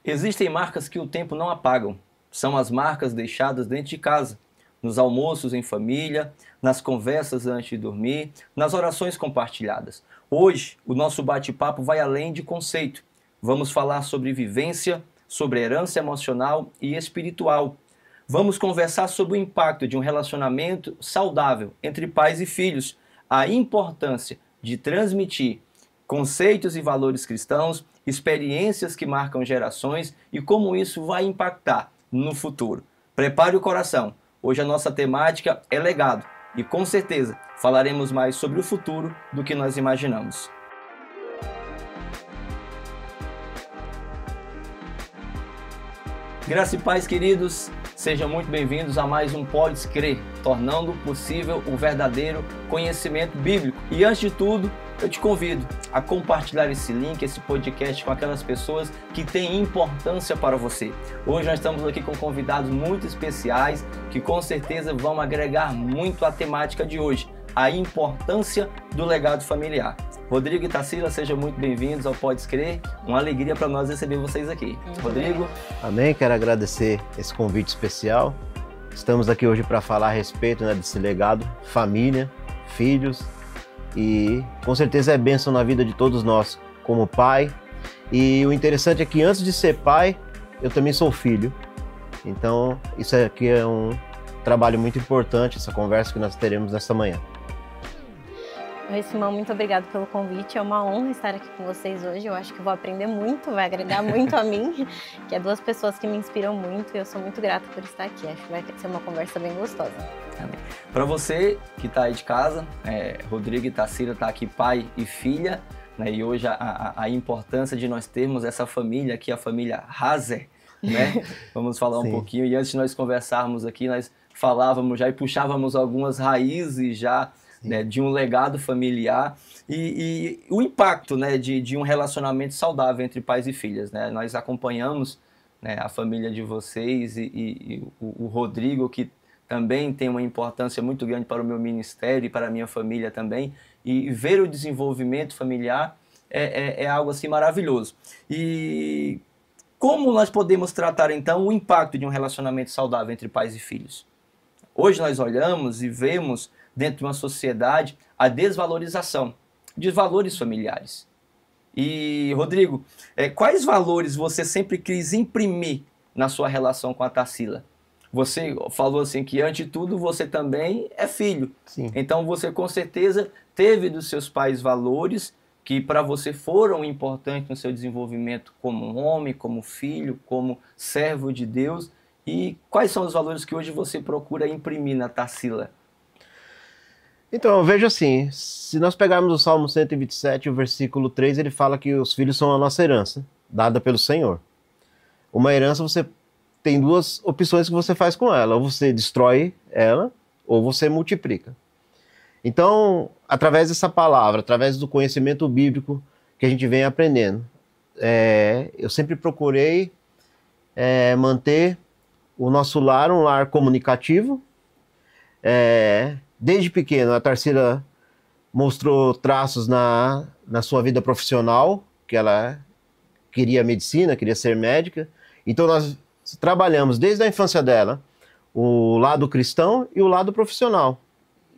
Existem marcas que o tempo não apagam. São as marcas deixadas dentro de casa, nos almoços em família, nas conversas antes de dormir, nas orações compartilhadas. Hoje, o nosso bate-papo vai além de conceito. Vamos falar sobre vivência, sobre herança emocional e espiritual. Vamos conversar sobre o impacto de um relacionamento saudável entre pais e filhos, a importância de transmitir conceitos e valores cristãos, experiências que marcam gerações e como isso vai impactar no futuro. Prepare o coração. Hoje a nossa temática é legado e com certeza falaremos mais sobre o futuro do que nós imaginamos. Graça e paz, queridos, sejam muito bem-vindos a mais um Podes Crer, tornando possível o verdadeiro conhecimento bíblico. E antes de tudo, eu te convido a compartilhar esse link, esse podcast com aquelas pessoas que têm importância para você. Hoje nós estamos aqui com convidados muito especiais que com certeza vão agregar muito à temática de hoje, a importância do legado familiar. Rodrigo e Tarsila, sejam muito bem-vindos ao Podes Crer. Uma alegria para nós receber vocês aqui. Rodrigo? Amém, quero agradecer esse convite especial. Estamos aqui hoje para falar a respeito desse legado, família, filhos, e com certeza é bênção na vida de todos nós, como pai. E o interessante é que antes de ser pai, eu também sou filho. Então, isso aqui é um trabalho muito importante, essa conversa que nós teremos nesta manhã. Oi, Simão, muito obrigado pelo convite. É uma honra estar aqui com vocês hoje. Eu acho que vou aprender muito, vai agregar muito a mim, que é duas pessoas que me inspiram muito e eu sou muito grata por estar aqui. Acho que vai ser uma conversa bem gostosa. Para você que está aí de casa, Rodrigo e Tarsila tá aqui pai e filha, né? E hoje a importância de nós termos essa família aqui, a família Hazer, né? Vamos falar um pouquinho. E antes de nós conversarmos aqui, nós falávamos já e puxávamos algumas raízes já, né, de um legado familiar e o impacto, né, de um relacionamento saudável entre pais e filhas, né? Nós acompanhamos, né, a família de vocês e o Rodrigo, que também tem uma importância muito grande para o meu ministério e para a minha família também, e ver o desenvolvimento familiar é algo assim maravilhoso. E como nós podemos tratar então o impacto de um relacionamento saudável entre pais e filhos? Hoje nós olhamos e vemos dentro de uma sociedade a desvalorização de valores familiares. E, Rodrigo, quais valores você sempre quis imprimir na sua relação com a Tarsila? Você falou assim que, antes de tudo, você também é filho. Sim. Então, você com certeza teve dos seus pais valores que para você foram importantes no seu desenvolvimento como um homem, como filho, como servo de Deus. E quais são os valores que hoje você procura imprimir na Tarsila? Então, eu vejo assim, se nós pegarmos o Salmo 127, o versículo 3, ele fala que os filhos são a nossa herança, dada pelo Senhor. Uma herança, você tem duas opções que você faz com ela, ou você destrói ela, ou você multiplica. Então, através dessa palavra, através do conhecimento bíblico que a gente vem aprendendo, eu sempre procurei manter o nosso lar um lar comunicativo. Desde pequeno, a Tarsila mostrou traços na sua vida profissional, que ela queria medicina, queria ser médica. Então nós trabalhamos desde a infância dela o lado cristão e o lado profissional.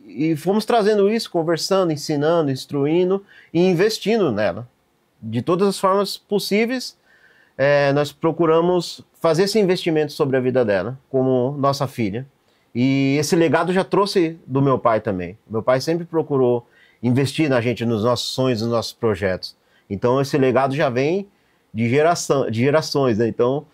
E fomos trazendo isso, conversando, ensinando, instruindo e investindo nela. De todas as formas possíveis, nós procuramos fazer esse investimento sobre a vida dela, como nossa filha. E esse legado já trouxe do meu pai também. Meu pai sempre procurou investir na gente, nos nossos sonhos, nos nossos projetos. Então esse legado já vem de gerações, né? Então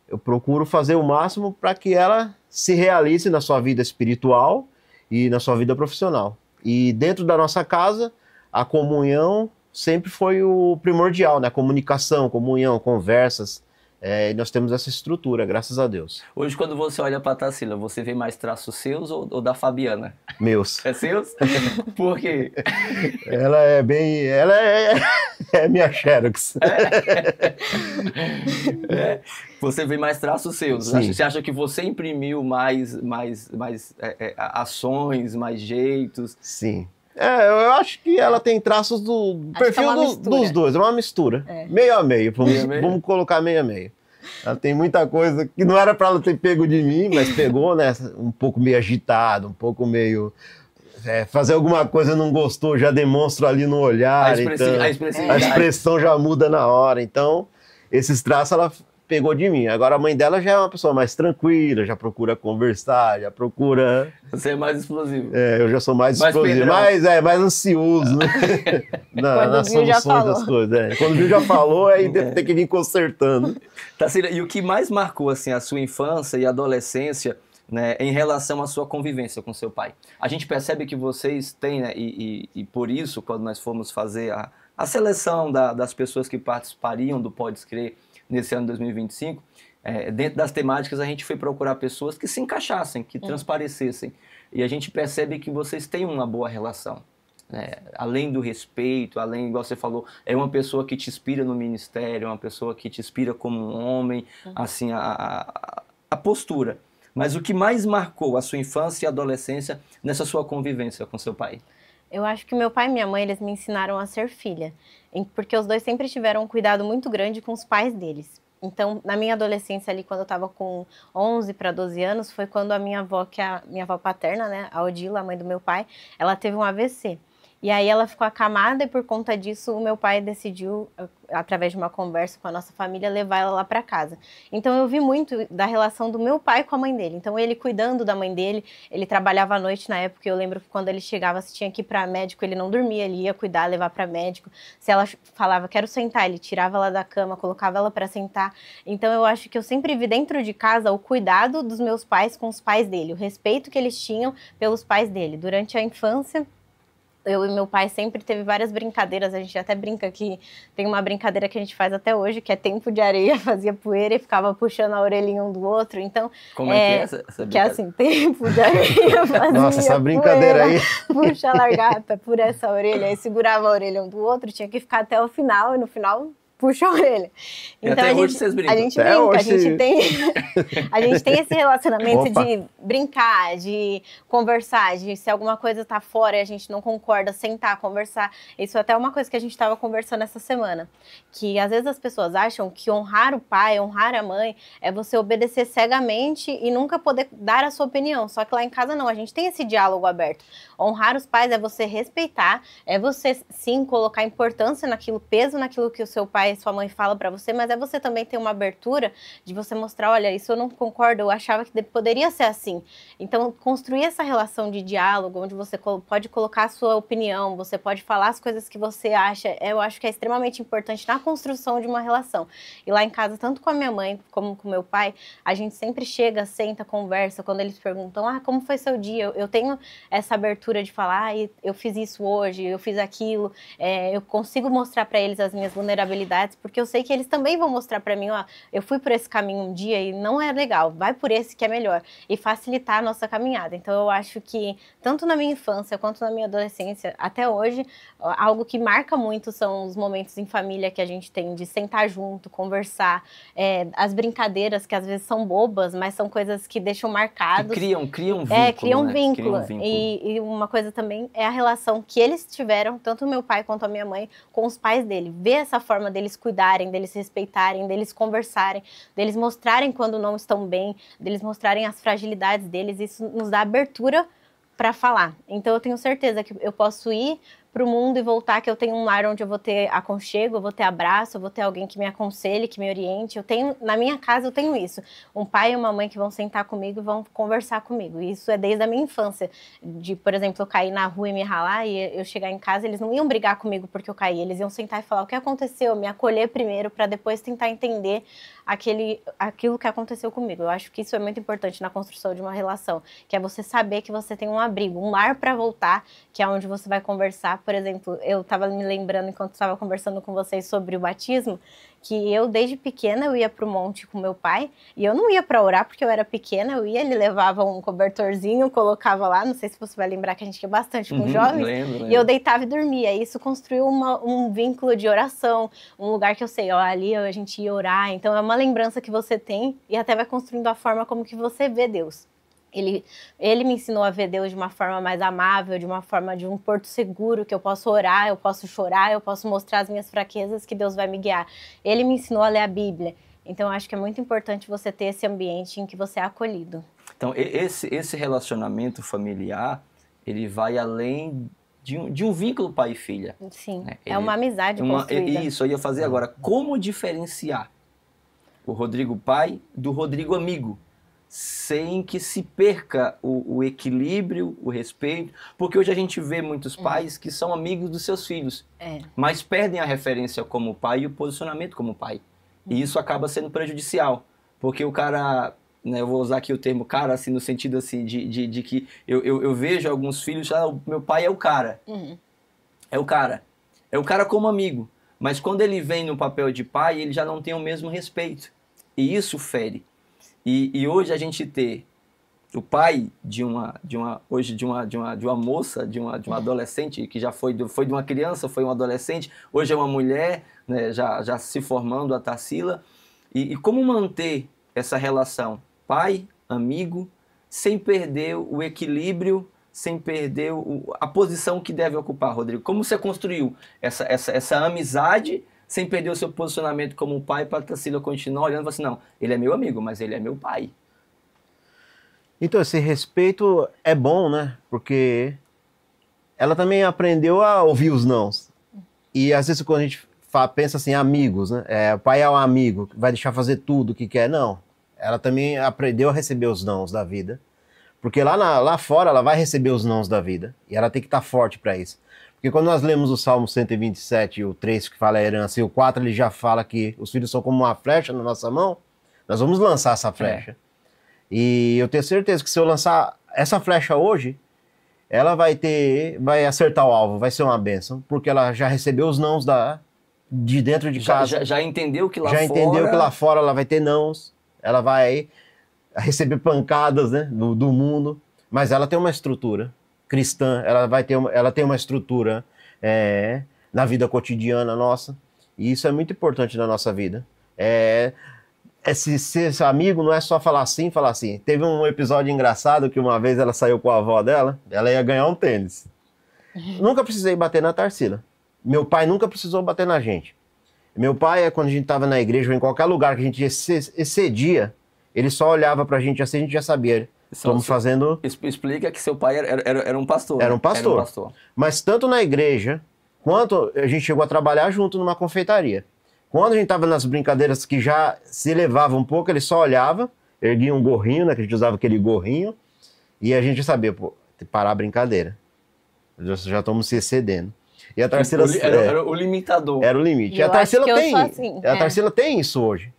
eu procuro fazer o máximo para que ela se realize na sua vida espiritual e na sua vida profissional. E dentro da nossa casa, a comunhão sempre foi o primordial, né? Comunicação, comunhão, conversas. E nós temos essa estrutura, graças a Deus. Hoje, quando você olha para a Tarsila, você vê mais traços seus ou da Fabiana? Meus. É seus? Por quê? Ela é minha Xerox. Você vê mais traços seus. Sim. Você acha que você imprimiu mais ações, mais jeitos? Sim. Eu acho que ela tem traços do perfil dos dois, é uma mistura. Meio a meio, vamos colocar meio a meio. Ela tem muita coisa que não era para ela ter pego de mim, mas pegou, né? Um pouco meio agitado, um pouco meio... fazer alguma coisa não gostou, já demonstra ali no olhar. A expressão já muda na hora. Então, esses traços ela pegou de mim. Agora a mãe dela já é uma pessoa mais tranquila, já procura conversar, já procura... Você é mais explosivo. Eu já sou mais explosivo, mais ansioso, né? nas soluções das coisas. Quando viu já falou, aí tem que vir consertando. Tarsila, e o que mais marcou assim, a sua infância e adolescência, né, em relação à sua convivência com seu pai? A gente percebe que vocês têm, né, e por isso, quando nós fomos fazer a seleção das pessoas que participariam do Pode Crer nesse ano 2025, dentro das temáticas a gente foi procurar pessoas que se encaixassem, que transparecessem. E a gente percebe que vocês têm uma boa relação. Além do respeito, além, igual você falou, é uma pessoa que te inspira no ministério, é uma pessoa que te inspira como um homem, assim, a postura. Mas o que mais marcou a sua infância e adolescência nessa sua convivência com seu pai? Eu acho que meu pai e minha mãe, eles me ensinaram a ser filha, porque os dois sempre tiveram um cuidado muito grande com os pais deles. Então, na minha adolescência ali, quando eu estava com 11 para 12 anos, foi quando a minha avó, que é a minha avó paterna, né, a Odila, a mãe do meu pai, ela teve um AVC. E aí ela ficou acamada e por conta disso o meu pai decidiu, através de uma conversa com a nossa família, levar ela lá para casa. Então eu vi muito da relação do meu pai com a mãe dele. Então ele cuidando da mãe dele, ele trabalhava à noite na época, eu lembro que quando ele chegava, se tinha que ir para médico, ele não dormia, ele ia cuidar, levar para médico. Se ela falava, quero sentar, ele tirava ela da cama, colocava ela para sentar. Então eu acho que eu sempre vi dentro de casa o cuidado dos meus pais com os pais dele, o respeito que eles tinham pelos pais dele. Durante a infância, eu e meu pai sempre teve várias brincadeiras, a gente até brinca que tem uma brincadeira que a gente faz até hoje, que é tempo de areia, fazia poeira e ficava puxando a orelhinha um do outro, então... Como é que é essa brincadeira? Que é assim, tempo de areia, fazia Nossa, essa brincadeira poeira, aí... Puxa a largata por essa orelha, aí segurava a orelha um do outro, tinha que ficar até o final, e no final... puxa a orelha. Então até hoje vocês brincam. A gente brinca, a gente tem esse relacionamento de brincar, de conversar, de se alguma coisa tá fora e a gente não concorda, sentar, conversar. Isso é até uma coisa que a gente estava conversando essa semana, que às vezes as pessoas acham que honrar o pai, honrar a mãe, é você obedecer cegamente e nunca poder dar a sua opinião. Só que lá em casa não, a gente tem esse diálogo aberto. Honrar os pais é você respeitar, é você sim colocar importância naquilo, peso naquilo que o seu pai e sua mãe fala pra você, mas é você também ter uma abertura de você mostrar, olha, isso eu não concordo, eu achava que poderia ser assim. Então, construir essa relação de diálogo, onde você pode colocar a sua opinião, você pode falar as coisas que você acha, eu acho que é extremamente importante na construção de uma relação. E lá em casa, tanto com a minha mãe como com o meu pai, a gente sempre chega, senta, conversa, quando eles perguntam, como foi seu dia? Eu tenho essa abertura de falar, eu fiz isso hoje, eu fiz aquilo, eu consigo mostrar pra eles as minhas vulnerabilidades, porque eu sei que eles também vão mostrar pra mim, eu fui por esse caminho um dia e não é legal, vai por esse que é melhor, e facilitar a nossa caminhada. Então eu acho que, tanto na minha infância quanto na minha adolescência, até hoje, algo que marca muito são os momentos em família que a gente tem de sentar junto, conversar, as brincadeiras que às vezes são bobas, mas são coisas que deixam marcados. Que criam um vínculo, criam um né? vínculo. E uma coisa também é a relação que eles tiveram, tanto o meu pai quanto a minha mãe, com os pais dele. Ver essa forma deles cuidarem, deles respeitarem, deles conversarem, deles mostrarem quando não estão bem, deles mostrarem as fragilidades deles, isso nos dá abertura para falar. Então eu tenho certeza que eu posso ir para o mundo e voltar, que eu tenho um lar onde eu vou ter aconchego, eu vou ter abraço, eu vou ter alguém que me aconselhe, que me oriente. Na minha casa eu tenho isso. Um pai e uma mãe que vão sentar comigo e vão conversar comigo. E isso é desde a minha infância. De, por exemplo, eu cair na rua e me ralar e eu chegar em casa, eles não iam brigar comigo porque eu caí. Eles iam sentar e falar o que aconteceu, me acolher primeiro para depois tentar entender aquilo que aconteceu comigo. Eu acho que isso é muito importante na construção de uma relação, que é você saber que você tem um abrigo, um lar para voltar, que é onde você vai conversar. Por exemplo, eu estava me lembrando enquanto estava conversando com vocês sobre o batismo, que eu desde pequena eu ia para o monte com meu pai e eu não ia para orar porque eu era pequena, ele levava um cobertorzinho, colocava lá, não sei se você vai lembrar que a gente ia bastante com jovens, lembro. E eu deitava e dormia. E isso construiu um vínculo de oração, um lugar que eu sei, ali a gente ia orar. Então é uma lembrança que você tem e até vai construindo a forma como que você vê Deus. Ele me ensinou a ver Deus de uma forma mais amável, de uma forma de um porto seguro, que eu posso orar, eu posso chorar, eu posso mostrar as minhas fraquezas, que Deus vai me guiar. Ele me ensinou a ler a Bíblia. Então, eu acho que é muito importante você ter esse ambiente em que você é acolhido. Então, esse relacionamento familiar, ele vai além de um vínculo pai e filha. Sim, né? é uma amizade construída. Isso, eu ia fazer agora. Como diferenciar o Rodrigo pai do Rodrigo amigo? Sem que se perca o equilíbrio, o respeito. Porque hoje a gente vê muitos pais que são amigos dos seus filhos, mas perdem a referência como pai e o posicionamento como pai. E isso acaba sendo prejudicial. Porque o cara, né, eu vou usar aqui o termo cara, assim, no sentido assim, de que eu vejo alguns filhos, o meu pai é o cara. É o cara. É o cara como amigo. Mas quando ele vem no papel de pai, ele já não tem o mesmo respeito. E isso fere. E hoje a gente ter o pai de uma moça, de uma adolescente, que já foi de uma criança, foi um adolescente, hoje é uma mulher, né, já se formando, a Tarsila. E como manter essa relação pai, amigo, sem perder o equilíbrio, sem perder a posição que deve ocupar, Rodrigo? Como você construiu essa amizade sem perder o seu posicionamento como pai, para a Tarsila continuar olhando e falar assim, não, ele é meu amigo, mas ele é meu pai. Então, esse respeito é bom, né? Porque ela também aprendeu a ouvir os nãos. E às vezes quando a gente pensa assim, amigos, né? O pai é um amigo, vai deixar fazer tudo o que quer. Não. Ela também aprendeu a receber os nãos da vida. Porque lá fora ela vai receber os nãos da vida. E ela tem que estar forte para isso. Porque quando nós lemos o Salmo 127, o 3 que fala a herança, e o 4 ele já fala que os filhos são como uma flecha na nossa mão, nós vamos lançar essa flecha. E eu tenho certeza que se eu lançar essa flecha hoje, ela vai acertar o alvo, vai ser uma bênção, porque ela já recebeu os nãos de dentro de casa. Já entendeu que entendeu que lá fora ela vai ter nãos, ela vai receber pancadas, né, do mundo, mas ela tem uma estrutura cristã, ela tem uma estrutura na vida cotidiana nossa, e isso é muito importante na nossa vida. Ser amigo não é só falar assim. Teve um episódio engraçado que uma vez ela saiu com a avó dela, ela ia ganhar um tênis. Nunca precisei bater na Tarsila. Meu pai nunca precisou bater na gente. Meu pai, quando a gente estava na igreja ou em qualquer lugar que a gente excedia, ele só olhava pra gente assim, a gente já sabia. Estamos fazendo... Explica que seu pai era um pastor. Era um pastor. Era um pastor. Mas tanto na igreja, quanto a gente chegou a trabalhar junto numa confeitaria. Quando a gente estava nas brincadeiras que já se elevava um pouco, ele só olhava, erguia um gorrinho, né, que a gente usava aquele gorrinho, e a gente sabia, tem que parar a brincadeira. Já estamos se excedendo. E a Tarsila... Era o limitador. Era o limite. E a Tarsila Tarsila tem isso hoje.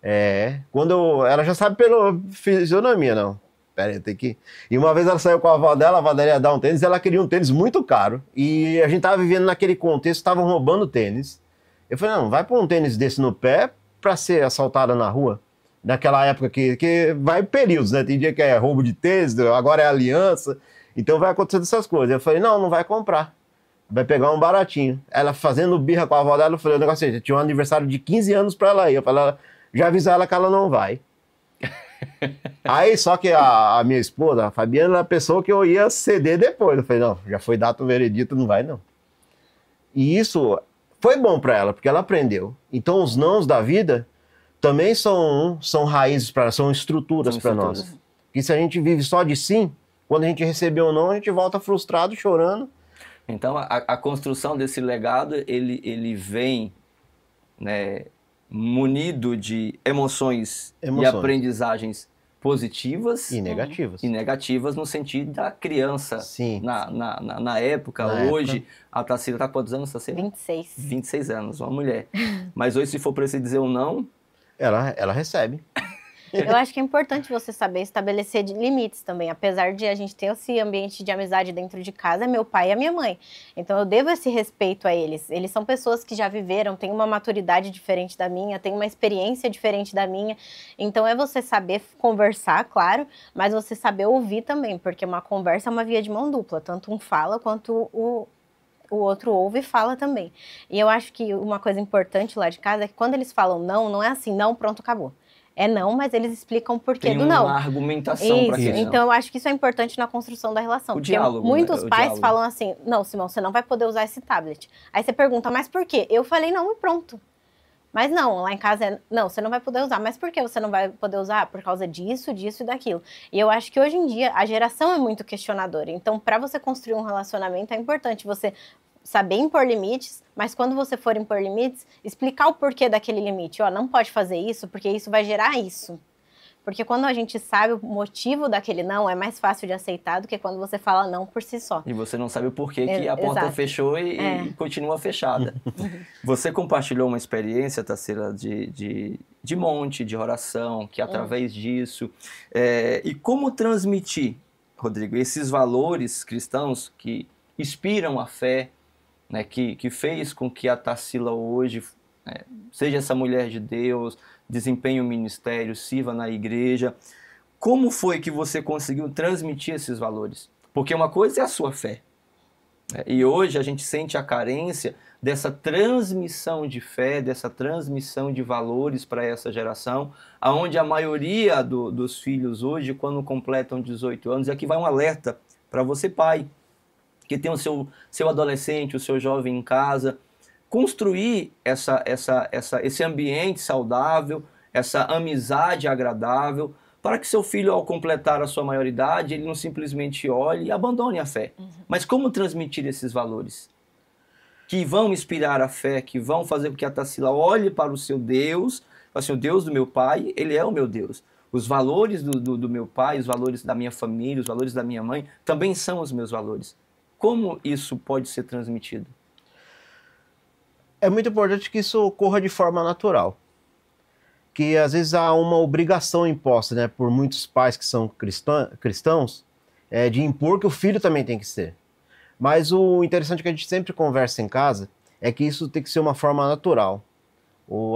Ela já sabe pela fisionomia, não. Pera aí, tem que... E uma vez ela saiu com a avó dela ia dar um tênis, e ela queria um tênis muito caro. E a gente tava vivendo naquele contexto, estavam roubando tênis. Eu falei, não, vai pôr um tênis desse no pé pra ser assaltada na rua. Naquela época que vai períodos, né? Tem dia que é roubo de tênis, agora é aliança. Então vai acontecer essas coisas. Eu falei, não vai comprar. Vai pegar um baratinho. Ela fazendo birra com a avó dela, eu falei, o negócio é, tinha um aniversário de 15 anos pra ela ir. Eu falei, já avisar ela que ela não vai. Aí, só que a minha esposa, a Fabiana, era a pessoa que eu ia ceder depois. Eu falei, não, já foi dado o veredito, não vai não. E isso foi bom pra ela, porque ela aprendeu. Então, os nãos da vida também são raízes para são estruturas para nós. Porque se a gente vive só de sim, quando a gente receber ou não, a gente volta frustrado, chorando. Então, a construção desse legado, ele vem, né, munido de emoções e aprendizagens positivas e negativas. E negativas no sentido da criança. Sim. Na época, hoje, a Tarsila está quantos anos, Tarsila? 26. 26 anos, uma mulher. Mas hoje, se for para você dizer um não... Ela recebe. Eu acho que é importante você saber estabelecer limites também. Apesar de a gente ter esse ambiente de amizade dentro de casa, é meu pai e a minha mãe. Então eu devo esse respeito a eles. Eles são pessoas que já viveram, têm uma maturidade diferente da minha, têm uma experiência diferente da minha. Então é você saber conversar, claro, mas você saber ouvir também, porque uma conversa é uma via de mão dupla. Tanto um fala quanto o outro ouve e fala também. E eu acho que uma coisa importante lá de casa é que quando eles falam não, não é assim, não, pronto, acabou. é não, mas eles explicam o porquê Tem do não. uma argumentação para Isso, aquele não. então eu acho que isso é importante na construção da relação. O Porque diálogo, muitos né? O pais diálogo. falam assim, não, Simão, você não vai poder usar esse tablet. Aí você pergunta, mas por quê? Eu falei não e pronto. Mas não, lá em casa é, não, você não vai poder usar. Mas por que você não vai poder usar? Por causa disso, disso e daquilo. E eu acho que hoje em dia a geração é muito questionadora. Então, para você construir um relacionamento, é importante você saber impor limites, mas quando você for impor limites, explicar o porquê daquele limite. Ó, não pode fazer isso, porque isso vai gerar isso. Porque quando a gente sabe o motivo daquele não, é mais fácil de aceitar do que quando você fala não por si só. E você não sabe o porquê que a porta Exato. fechou e continua fechada. Você compartilhou uma experiência, Tarsila, de monte, de oração, que através disso... e como transmitir, Rodrigo, esses valores cristãos que inspiram a fé, né, que fez com que a Tarsila hoje seja essa mulher de Deus, desempenhe o ministério, sirva na igreja. Como foi que você conseguiu transmitir esses valores? Porque uma coisa é a sua fé. E hoje a gente sente a carência dessa transmissão de fé, dessa transmissão de valores para essa geração, onde a maioria dos filhos hoje, quando completam 18 anos, e aqui vai um alerta para você, pai, que tem o seu adolescente, o seu jovem em casa, construir esse ambiente saudável, essa amizade agradável, para que seu filho, ao completar a sua maioridade, ele não simplesmente olhe e abandone a fé. Mas como transmitir esses valores? Que vão inspirar a fé, que vão fazer com que a Tarsila olhe para o seu Deus, assim, o Deus do meu pai, ele é o meu Deus. Os valores do meu pai, os valores da minha família, os valores da minha mãe, também são os meus valores. Como isso pode ser transmitido? É muito importante que isso ocorra de forma natural. Que às vezes há uma obrigação imposta, né, por muitos pais que são cristãos, de impor que o filho também tem que ser. Mas o interessante que a gente sempre conversa em casa é que isso tem que ser uma forma natural.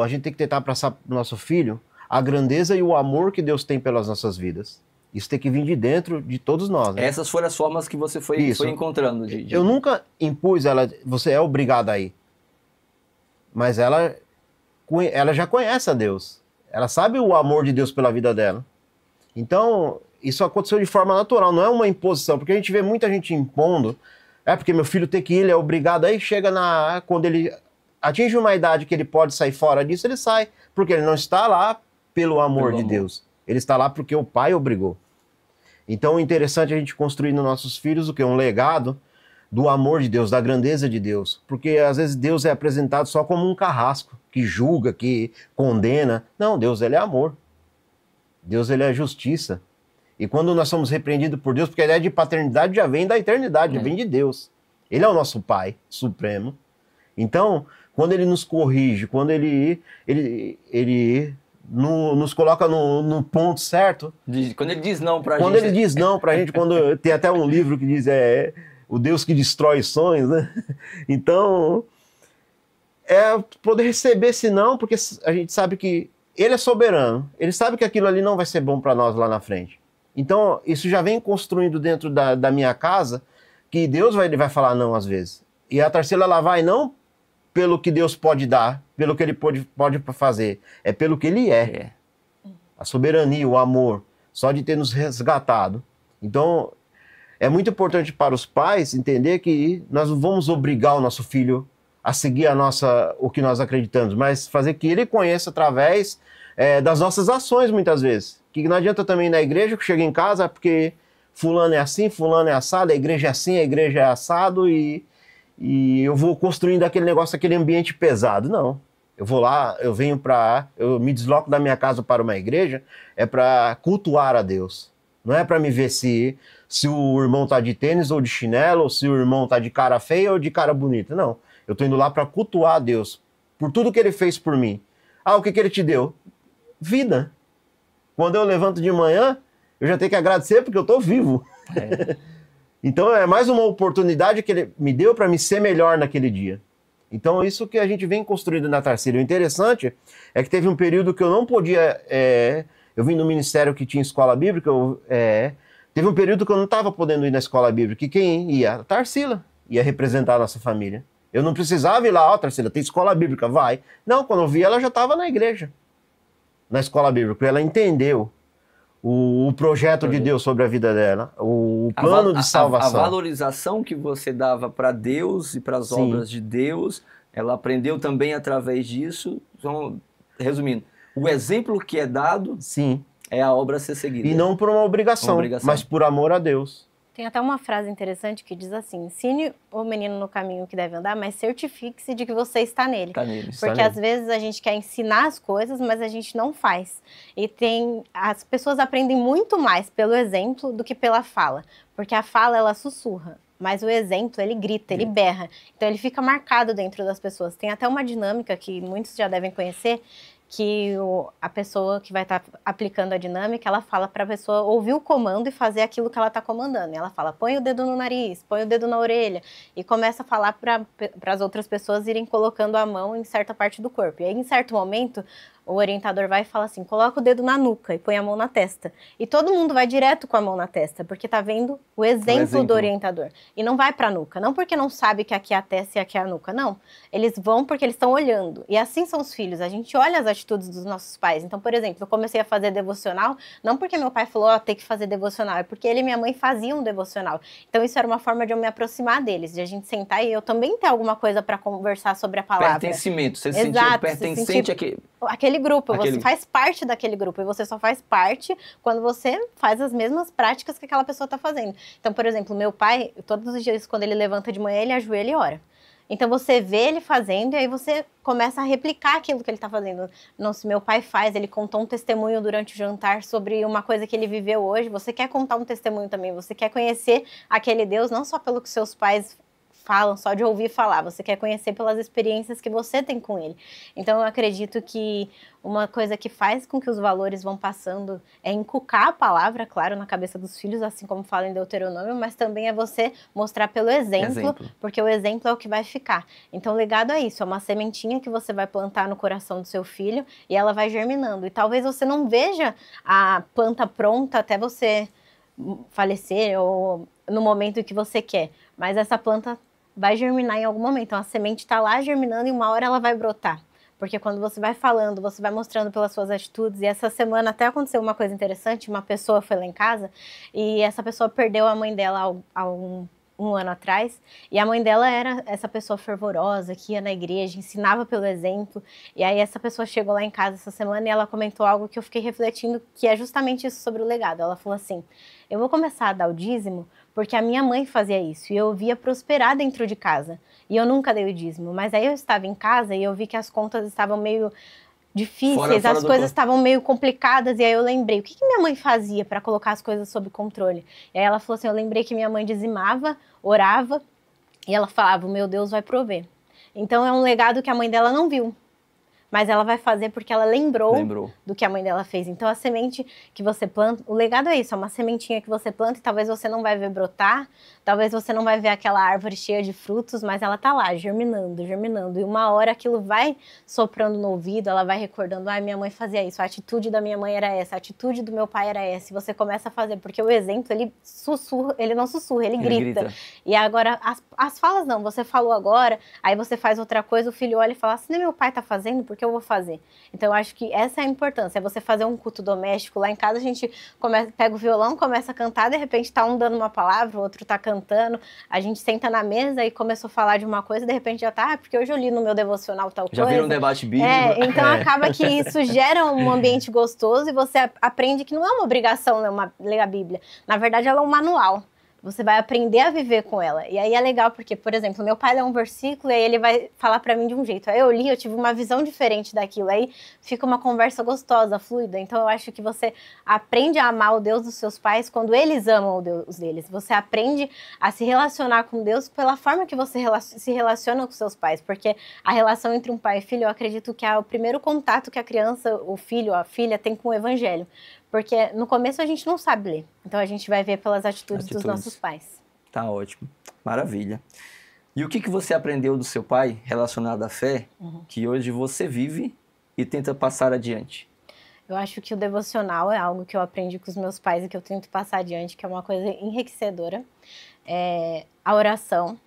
A gente tem que tentar passar para o nosso filho a grandeza e o amor que Deus tem pelas nossas vidas. Isso tem que vir de dentro de todos nós. Né? Essas foram as formas que você foi encontrando. Eu nunca impus ela, você é obrigado a ir. Mas ela já conhece a Deus. Ela sabe o amor de Deus pela vida dela. Então, isso aconteceu de forma natural, não é uma imposição. Porque a gente vê muita gente impondo. Porque meu filho tem que ir, ele é obrigado. Aí chega quando ele atinge uma idade que ele pode sair fora disso, ele sai. Porque ele não está lá pelo amor de Deus. Ele está lá porque o pai obrigou. Então, é interessante a gente construir nos nossos filhos o que? Um legado do amor de Deus, da grandeza de Deus. Porque às vezes Deus é apresentado só como um carrasco, que julga, que condena. Não, Deus ele é amor. Deus ele é justiça. E quando nós somos repreendidos por Deus, porque a ideia de paternidade já vem da eternidade, já vem de Deus. Ele é o nosso Pai supremo. Então, quando ele nos corrige, quando ele nos coloca no ponto certo... Quando ele diz não pra gente... Quando ele diz não pra gente, quando tem até um livro que diz o Deus que destrói sonhos, né? Então, poder receber esse não, porque a gente sabe que ele é soberano. Ele sabe que aquilo ali não vai ser bom para nós lá na frente. Então, isso já vem construindo dentro da minha casa, que Deus vai falar não às vezes. E a Tarsila, ela vai não pelo que Deus pode dar, pelo que ele pode fazer, é pelo que ele é. A soberania, o amor, só de ter nos resgatado. Então, é muito importante para os pais entender que nós não vamos obrigar o nosso filho a seguir o que nós acreditamos, mas fazer que ele conheça através das nossas ações, muitas vezes. Que não adianta também ir na igreja, que chega em casa, porque fulano é assim, fulano é assado, a igreja é assim, a igreja é assado, e eu vou construindo aquele negócio, aquele ambiente pesado. Não. Eu vou lá, eu me desloco da minha casa para uma igreja, é para cultuar a Deus. Não é para me ver se o irmão tá de tênis ou de chinelo, ou se o irmão tá de cara feia ou de cara bonita. Não. Eu tô indo lá para cultuar a Deus por tudo que ele fez por mim. O que ele te deu? Vida. Quando eu levanto de manhã, eu já tenho que agradecer porque eu tô vivo. Então é mais uma oportunidade que ele me deu para me ser melhor naquele dia. Então isso que a gente vem construindo na Tarsila. O interessante é que teve um período que eu não podia... eu vim no ministério que tinha escola bíblica, teve um período que eu não estava podendo ir na escola bíblica. E quem ia? A Tarsila ia representar a nossa família. Eu não precisava ir lá, Tarsila, tem escola bíblica, vai. Não, quando eu vi ela já estava na igreja. na escola bíblica, porque ela entendeu o projeto de Deus sobre a vida dela, o plano de salvação. A valorização que você dava para Deus e para as obras de Deus, ela aprendeu também através disso. Então, resumindo, o exemplo que é dado é a obra a ser seguida. E não por uma obrigação, mas por amor a Deus. Tem até uma frase interessante que diz assim: ensine o menino no caminho que deve andar, mas certifique-se de que você está nele. Porque às vezes a gente quer ensinar as coisas, mas a gente não faz. E as pessoas aprendem muito mais pelo exemplo do que pela fala. Porque a fala, ela sussurra. Mas o exemplo, ele grita, ele berra. Então ele fica marcado dentro das pessoas. Tem até uma dinâmica que muitos já devem conhecer, que a pessoa que vai estar aplicando a dinâmica, ela fala para a pessoa ouvir o comando e fazer aquilo que ela está comandando. E ela fala, põe o dedo no nariz, põe o dedo na orelha. E começa a falar para as outras pessoas irem colocando a mão em certa parte do corpo. E aí, em certo momento, o orientador vai e fala assim, coloca o dedo na nuca e põe a mão na testa. E todo mundo vai direto com a mão na testa, porque tá vendo o exemplo do orientador. E não vai pra nuca, não porque não sabe que aqui é a testa e aqui é a nuca, não. Eles vão porque eles estão olhando. E assim são os filhos, a gente olha as atitudes dos nossos pais. Então, por exemplo, eu comecei a fazer devocional, não porque meu pai falou, tem que fazer devocional, é porque ele e minha mãe faziam um devocional. Então, isso era uma forma de eu me aproximar deles, de a gente sentar e eu também ter alguma coisa pra conversar sobre a palavra. Pertencimento, você se sentia pertencente àquele grupo, você faz parte daquele grupo e você só faz parte quando você faz as mesmas práticas que aquela pessoa está fazendo. Então, por exemplo, meu pai, todos os dias quando ele levanta de manhã, ele ajoelha e ora. Então você vê ele fazendo e aí você começa a replicar aquilo que ele está fazendo. Não, se meu pai faz, ele contou um testemunho durante o jantar sobre uma coisa que ele viveu hoje, você quer contar um testemunho também, você quer conhecer aquele Deus, não só pelo que seus pais falam, só de ouvir falar, você quer conhecer pelas experiências que você tem com ele. Então eu acredito que uma coisa que faz com que os valores vão passando é inculcar a palavra, claro, na cabeça dos filhos, assim como fala em Deuteronômio, mas também é você mostrar pelo exemplo, porque o exemplo é o que vai ficar. Então o legado é isso, é uma sementinha que você vai plantar no coração do seu filho e ela vai germinando. E talvez você não veja a planta pronta até você falecer ou no momento que você quer, mas essa planta vai germinar em algum momento. Então a semente está lá germinando e uma hora ela vai brotar. Porque quando você vai falando, você vai mostrando pelas suas atitudes. E essa semana até aconteceu uma coisa interessante. Uma pessoa foi lá em casa e essa pessoa perdeu a mãe dela há um ano atrás. E a mãe dela era essa pessoa fervorosa, que ia na igreja, ensinava pelo exemplo. E aí essa pessoa chegou lá em casa essa semana e ela comentou algo que eu fiquei refletindo, que é justamente isso sobre o legado. Ela falou assim, eu vou começar a dar o dízimo porque a minha mãe fazia isso e eu via prosperar dentro de casa. E eu nunca dei o dízimo, mas aí eu estava em casa e eu vi que as contas estavam meio difíceis, as coisas estavam meio complicadas, e aí eu lembrei, o que minha mãe fazia para colocar as coisas sob controle? E aí ela falou assim, eu lembrei que minha mãe dizimava, orava, e ela falava, o meu Deus vai prover. Então é um legado que a mãe dela não viu, mas ela vai fazer porque ela lembrou do que a mãe dela fez. Então a semente que você planta, o legado é isso, é uma sementinha que você planta e talvez você não vai ver brotar, talvez você não vai ver aquela árvore cheia de frutos, mas ela tá lá, germinando, germinando. E uma hora aquilo vai soprando no ouvido, ela vai recordando, minha mãe fazia isso, a atitude da minha mãe era essa, a atitude do meu pai era essa. E você começa a fazer, porque o exemplo, ele sussurra, ele não sussurra, ele grita. E agora, as falas não, você falou agora, aí você faz outra coisa, o filho olha e fala, se nem meu pai tá fazendo, porque eu vou fazer. Então eu acho que essa é a importância, é você fazer um culto doméstico. Lá em casa a gente pega o violão, começa a cantar, de repente tá um dando uma palavra, o outro tá cantando, a gente senta na mesa e começou a falar de uma coisa, de repente já tá, porque hoje eu li no meu devocional tal coisa. Já vira um debate bíblico. Então acaba que isso gera um ambiente gostoso e você aprende que não é uma obrigação ler a Bíblia. Na verdade ela é um manual. Você vai aprender a viver com ela. E aí é legal porque, por exemplo, meu pai lê um versículo e aí ele vai falar pra mim de um jeito. Aí eu li, eu tive uma visão diferente daquilo. Aí fica uma conversa gostosa, fluida. Então eu acho que você aprende a amar o Deus dos seus pais quando eles amam o Deus deles. Você aprende a se relacionar com Deus pela forma que você se relaciona com seus pais. Porque a relação entre um pai e filho, eu acredito que é o primeiro contato que a criança, o filho, a filha tem com o evangelho. Porque no começo a gente não sabe ler. Então a gente vai ver pelas atitudes dos nossos pais. Tá ótimo. Maravilha. E o que você aprendeu do seu pai relacionado à fé, que hoje você vive e tenta passar adiante? Eu acho que o devocional é algo que eu aprendi com os meus pais e que eu tento passar adiante, que é uma coisa enriquecedora. A oração.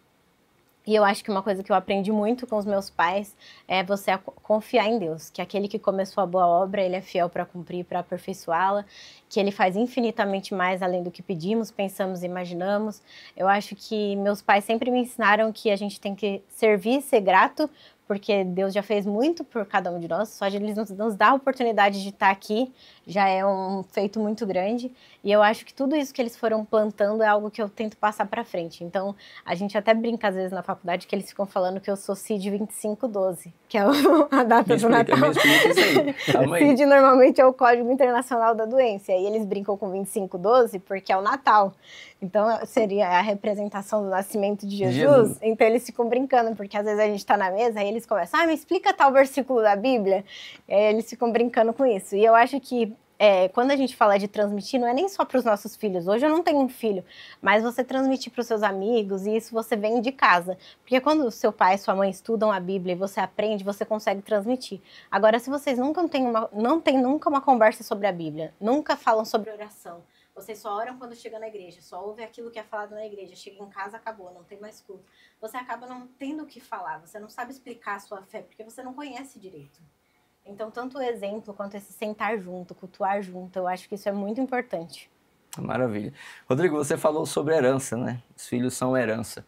E eu acho que uma coisa que eu aprendi muito com os meus pais é você confiar em Deus, que aquele que começou a boa obra, ele é fiel para cumprir, para aperfeiçoá-la, que ele faz infinitamente mais além do que pedimos, pensamos e imaginamos. Eu acho que meus pais sempre me ensinaram que a gente tem que servir, ser grato, porque Deus já fez muito por cada um de nós, só de Ele nos dar a oportunidade de estar aqui já é um feito muito grande, e eu acho que tudo isso que eles foram plantando é algo que eu tento passar para frente. Então, a gente até brinca às vezes na faculdade que eles ficam falando que eu sou CID 2512, que é a data do Natal. Me explica isso aí. Calma aí. CID normalmente é o Código Internacional da Doença, e eles brincam com 2512 porque é o Natal. Então, seria a representação do nascimento de Jesus. Então, eles ficam brincando, porque às vezes a gente está na mesa e eles começam, me explica tal versículo da Bíblia. E aí eles ficam brincando com isso. E eu acho que quando a gente fala de transmitir, não é nem só para os nossos filhos. Hoje eu não tenho um filho, mas você transmitir para os seus amigos, e isso você vem de casa. Porque quando o seu pai e sua mãe estudam a Bíblia e você aprende, você consegue transmitir. Agora, se vocês não têm nunca uma conversa sobre a Bíblia, nunca falam sobre oração, vocês só oram quando chega na igreja, só ouve aquilo que é falado na igreja, chega em casa, acabou, não tem mais culto. Você acaba não tendo o que falar, você não sabe explicar a sua fé, porque você não conhece direito. Então, tanto o exemplo quanto esse sentar junto, cultuar junto, eu acho que isso é muito importante. Maravilha. Rodrigo, você falou sobre herança, né? Os filhos são herança.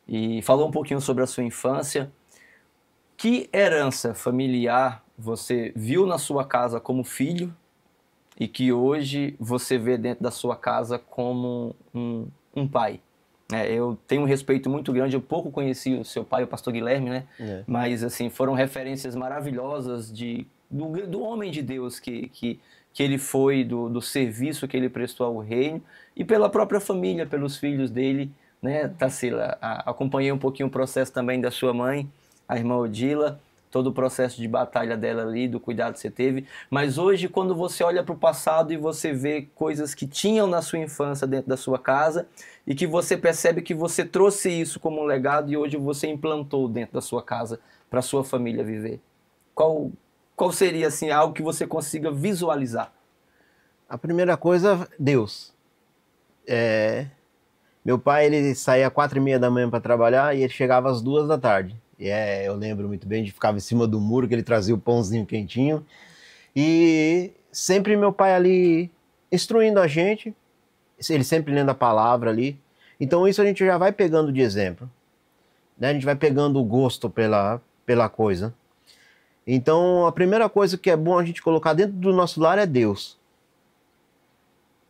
E falou um pouquinho sobre a sua infância. Que herança familiar você viu na sua casa como filho e que hoje você vê dentro da sua casa como um pai? Eu tenho um respeito muito grande, eu pouco conheci o seu pai, o pastor Guilherme, né? Mas, assim, foram referências maravilhosas do homem de Deus que ele foi, do serviço que ele prestou ao reino e pela própria família, pelos filhos dele, né, Tarsila? Acompanhei um pouquinho o processo também da sua mãe, a irmã Odila, todo o processo de batalha dela ali, do cuidado que você teve. Mas hoje, quando você olha para o passado e você vê coisas que tinham na sua infância dentro da sua casa e que você percebe que você trouxe isso como um legado e hoje você implantou dentro da sua casa para a sua família viver. Qual seria, assim, algo que você consiga visualizar? A primeira coisa, Deus. Meu pai, ele saía às 4h30 da manhã para trabalhar e ele chegava às 2 da tarde. Eu lembro muito bem de ficava em cima do muro, que ele trazia o pãozinho quentinho. E sempre meu pai ali instruindo a gente, ele sempre lendo a palavra ali. Então isso a gente já vai pegando de exemplo, né? A gente vai pegando o gosto pela coisa. Então a primeira coisa que é bom a gente colocar dentro do nosso lar é Deus.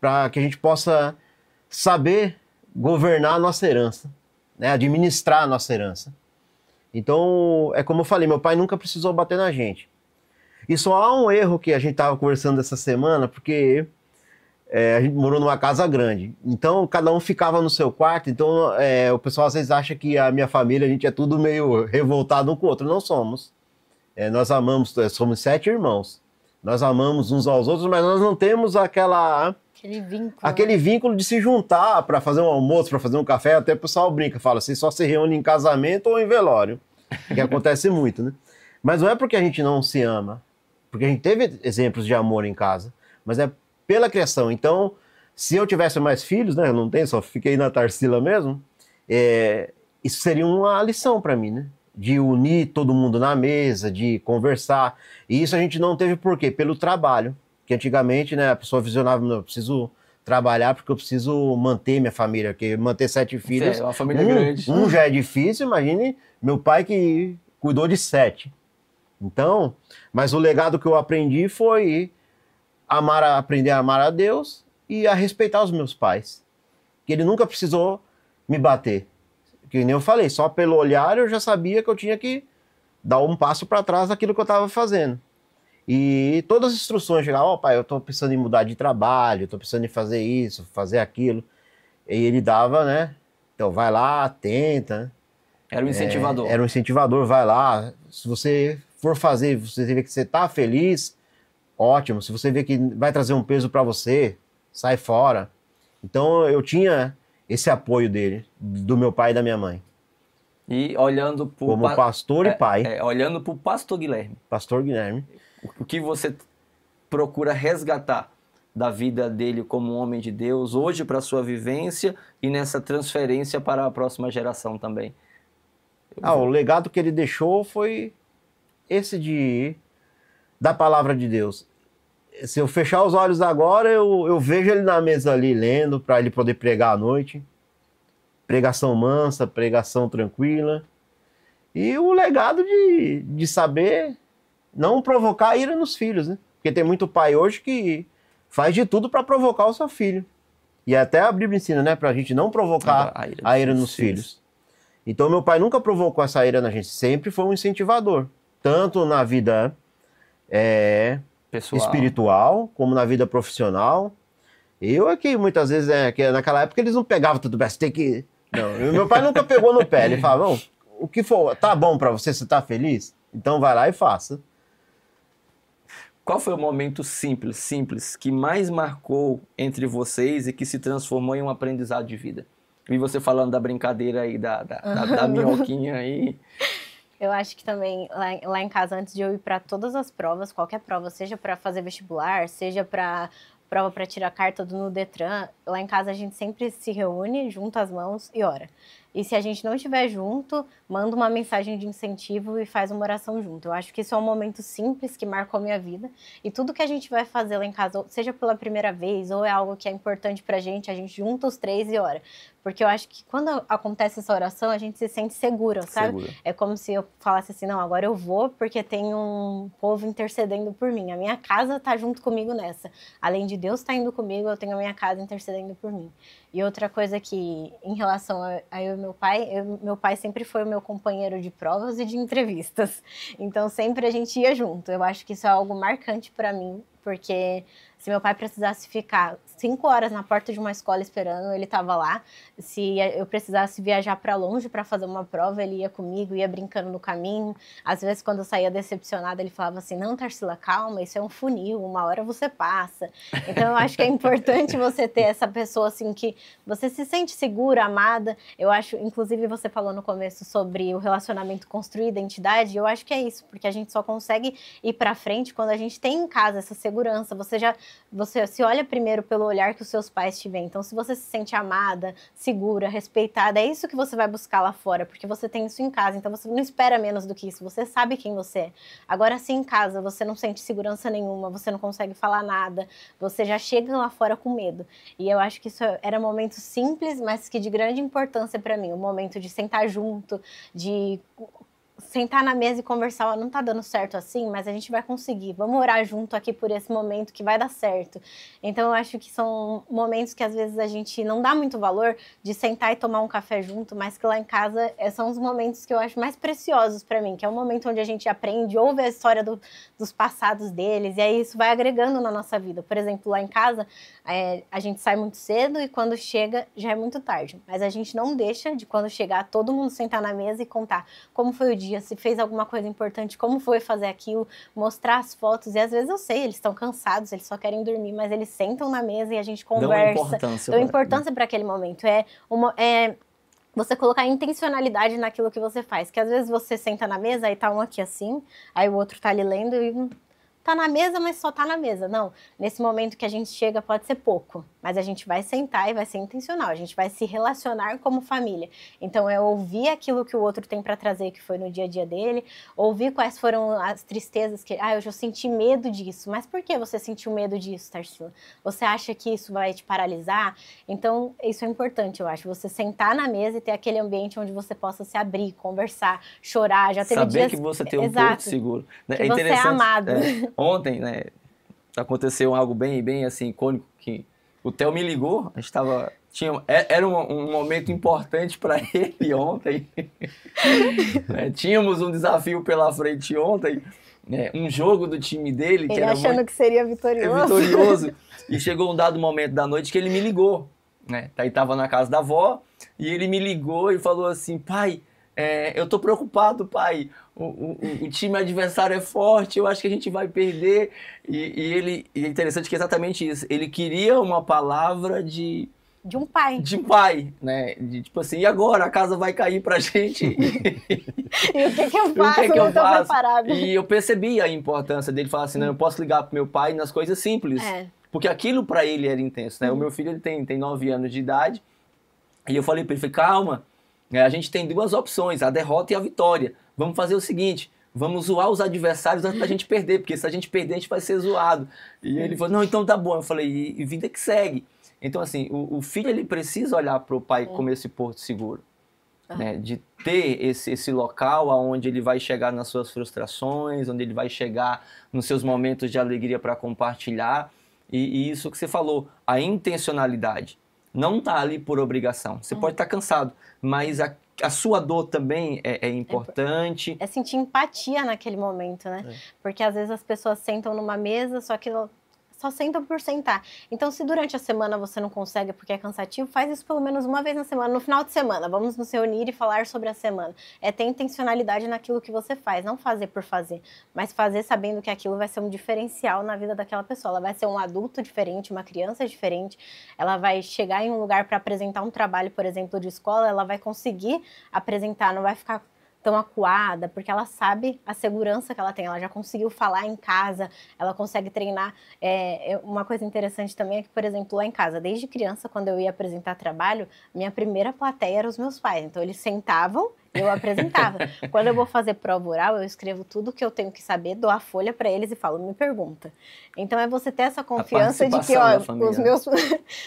Para que a gente possa saber governar a nossa herança, né? Administrar a nossa herança. Então, é como eu falei, meu pai nunca precisou bater na gente. E só há um erro que a gente estava conversando essa semana, porque a gente morou numa casa grande. Então, cada um ficava no seu quarto. Então, o pessoal às vezes acha que a minha família, a gente é tudo meio revoltado um com o outro. Não somos. Nós amamos, somos 7 irmãos. Nós amamos uns aos outros, mas nós não temos aquele vínculo de se juntar para fazer um almoço, para fazer um café. Até o pessoal brinca, fala assim, só se reúne em casamento ou em velório, que acontece muito, né? Mas não é porque a gente não se ama, porque a gente teve exemplos de amor em casa, mas é pela criação. Então, se eu tivesse mais filhos, né? Eu não tenho, só fiquei na Tarsila mesmo, isso seria uma lição para mim, né? De unir todo mundo na mesa, de conversar. E isso a gente não teve por quê? Pelo trabalho. Que antigamente, né, a pessoa visionava, eu preciso trabalhar porque eu preciso manter minha família, porque manter 7 filhos, uma família grande. Um já é difícil, imagine meu pai que cuidou de 7. Então, mas o legado que eu aprendi foi aprender a amar a Deus e a respeitar os meus pais. Que ele nunca precisou me bater. Que nem eu falei, só pelo olhar eu já sabia que eu tinha que dar um passo para trás daquilo que eu estava fazendo. E todas as instruções chegavam, pai, eu estou pensando em mudar de trabalho, estou pensando em fazer isso, fazer aquilo. E ele dava, né? Então vai lá, tenta. Era um incentivador. Era um incentivador, vai lá. Se você for fazer, você vê que você está feliz, ótimo. Se você vê que vai trazer um peso para você, sai fora. Então eu tinha esse apoio dele, do meu pai e da minha mãe. E olhando para como pastor e pai. Olhando para o pastor Guilherme. Pastor Guilherme. O que você procura resgatar da vida dele como um homem de Deus hoje para a sua vivência e nessa transferência para a próxima geração também? O legado que ele deixou foi esse da palavra de Deus. Se eu fechar os olhos agora, eu vejo ele na mesa ali, lendo, para ele poder pregar à noite. Pregação mansa, pregação tranquila. E o legado de saber não provocar ira nos filhos, né? Porque tem muito pai hoje que faz de tudo para provocar o seu filho. E até a Bíblia ensina, né? Pra gente não provocar a ira nos filhos. Então, meu pai nunca provocou essa ira na gente. Sempre foi um incentivador. Tanto na vida espiritual, como na vida profissional. Eu aqui, muitas vezes, que naquela época eles não pegavam tudo bem. Você tem que... Não, meu pai nunca pegou no pé. Ele falava, não, o que for, tá bom pra você tá feliz? Então vai lá e faça. Qual foi o momento simples, que mais marcou entre vocês e que se transformou em um aprendizado de vida? Vi você falando da brincadeira aí, da minhoquinha aí. Eu acho que também, lá em casa, antes de eu ir para todas as provas, qualquer prova, seja para fazer vestibular, seja para prova para tirar carta no Detran, lá em casa a gente sempre se reúne, junta as mãos e ora. E se a gente não estiver junto, manda uma mensagem de incentivo e faz uma oração junto. Eu acho que isso é um momento simples que marcou a minha vida. E tudo que a gente vai fazer lá em casa, seja pela primeira vez ou é algo que é importante pra gente, a gente junta os três e ora. Porque eu acho que quando acontece essa oração, a gente se sente segura, sabe? Segura. É como se eu falasse assim, não, agora eu vou porque tem um povo intercedendo por mim. A minha casa tá junto comigo nessa. Além de Deus tá indo comigo, eu tenho a minha casa intercedendo por mim. E outra coisa que, em relação a eu e meu pai sempre foi o meu companheiro de provas e de entrevistas. Então, sempre a gente ia junto. Eu acho que isso é algo marcante para mim, porque se meu pai precisasse ficar 5 horas na porta de uma escola esperando, ele estava lá. Se eu precisasse viajar para longe para fazer uma prova, ele ia comigo, ia brincando no caminho. Às vezes, quando eu saía decepcionada, ele falava assim, não, Tarsila, calma, isso é um funil, uma hora você passa. Então, eu acho que é importante você ter essa pessoa assim que você se sente segura, amada. Eu acho, inclusive, você falou no começo sobre o relacionamento construir identidade, eu acho que é isso, porque a gente só consegue ir para frente quando a gente tem em casa essa segurança. Você se olha primeiro pelo olhar que os seus pais te veem. Então, se você se sente amada, segura, respeitada, é isso que você vai buscar lá fora, porque você tem isso em casa. Então, você não espera menos do que isso. Você sabe quem você é. Agora, se em casa você não sente segurança nenhuma, você não consegue falar nada, você já chega lá fora com medo. E eu acho que isso era um momento simples, mas que de grande importância para mim. O momento de sentar junto, de sentar na mesa e conversar, não tá dando certo assim, mas a gente vai conseguir, vamos orar junto aqui por esse momento que vai dar certo. Então eu acho que são momentos que às vezes a gente não dá muito valor de sentar e tomar um café junto, mas que lá em casa são os momentos que eu acho mais preciosos para mim, que é o momento onde a gente aprende, ouve a história dos passados deles, e aí isso vai agregando na nossa vida. Por exemplo, lá em casa, a gente sai muito cedo e quando chega já é muito tarde, mas a gente não deixa de quando chegar todo mundo sentar na mesa e contar como foi o dia, se fez alguma coisa importante, como foi fazer aquilo, mostrar as fotos. E às vezes eu sei, eles estão cansados, eles só querem dormir, mas eles sentam na mesa e a gente conversa. Dão importância para aquele momento. Você colocar intencionalidade naquilo que você faz. Que às vezes você senta na mesa, aí tá um aqui assim, aí o outro tá ali lendo e tá na mesa, mas só tá na mesa. Não, nesse momento que a gente chega pode ser pouco, mas a gente vai sentar e vai ser intencional, a gente vai se relacionar como família. Então é ouvir aquilo que o outro tem para trazer, que foi no dia a dia dele, ouvir quais foram as tristezas que, eu já senti medo disso. Mas por que você sentiu medo disso, Tarsila? Você acha que isso vai te paralisar? Então isso é importante, eu acho, você sentar na mesa e ter aquele ambiente onde você possa se abrir, conversar, chorar. Já teve saber dias... que você tem um porto seguro. Que você é amado. Ontem, né, aconteceu algo bem assim, icônico, que o Theo me ligou, a gente tava... Era um momento importante para ele ontem. Tínhamos um desafio pela frente ontem, um jogo do time dele. Ele que era achando que seria vitorioso. E chegou um dado momento da noite que ele me ligou. Aí tava na casa da avó e ele me ligou e falou assim, pai, eu tô preocupado, pai. O time adversário é forte, eu acho que a gente vai perder. E é interessante que é exatamente isso. Ele queria uma palavra de um pai. De pai, né? Tipo assim, e agora? A casa vai cair pra gente. E o que eu faço? Eu não tô preparado. E eu percebi a importância dele falar assim, não, eu posso ligar pro meu pai nas coisas simples. Porque aquilo pra ele era intenso, né? O meu filho ele tem 9 anos de idade. E eu falei pra ele, calma. A gente tem duas opções, a derrota e a vitória. Vamos fazer o seguinte, vamos zoar os adversários antes da gente perder, porque se a gente perder, a gente vai ser zoado. E ele falou, não, então tá bom. Eu falei, e vida que segue. Então, assim, o filho, ele precisa olhar para o pai como esse porto seguro. Né, de ter esse local onde ele vai chegar nas suas frustrações, onde ele vai chegar nos seus momentos de alegria para compartilhar. E isso que você falou, a intencionalidade. Não está ali por obrigação. Você pode estar cansado, mas a sua dor também é importante. É sentir empatia naquele momento, né? Porque às vezes as pessoas sentam numa mesa, só que só sentam por sentar. Então, se durante a semana você não consegue porque é cansativo, faz isso pelo menos uma vez na semana, no final de semana. Vamos nos reunir e falar sobre a semana. É ter intencionalidade naquilo que você faz, não fazer por fazer, mas fazer sabendo que aquilo vai ser um diferencial na vida daquela pessoa. Ela vai ser um adulto diferente, uma criança diferente, ela vai chegar em um lugar para apresentar um trabalho, por exemplo, de escola, ela vai conseguir apresentar, não vai ficar tão acuada, porque ela sabe a segurança que ela tem, ela já conseguiu falar em casa, ela consegue treinar. Uma coisa interessante também é que, por exemplo, lá em casa, desde criança, quando eu ia apresentar trabalho, minha primeira plateia eram os meus pais, então eles sentavam, eu apresentava. Quando eu vou fazer prova oral, eu escrevo tudo que eu tenho que saber, dou a folha para eles e falo, me pergunta. Então é você ter essa confiança de que, ó,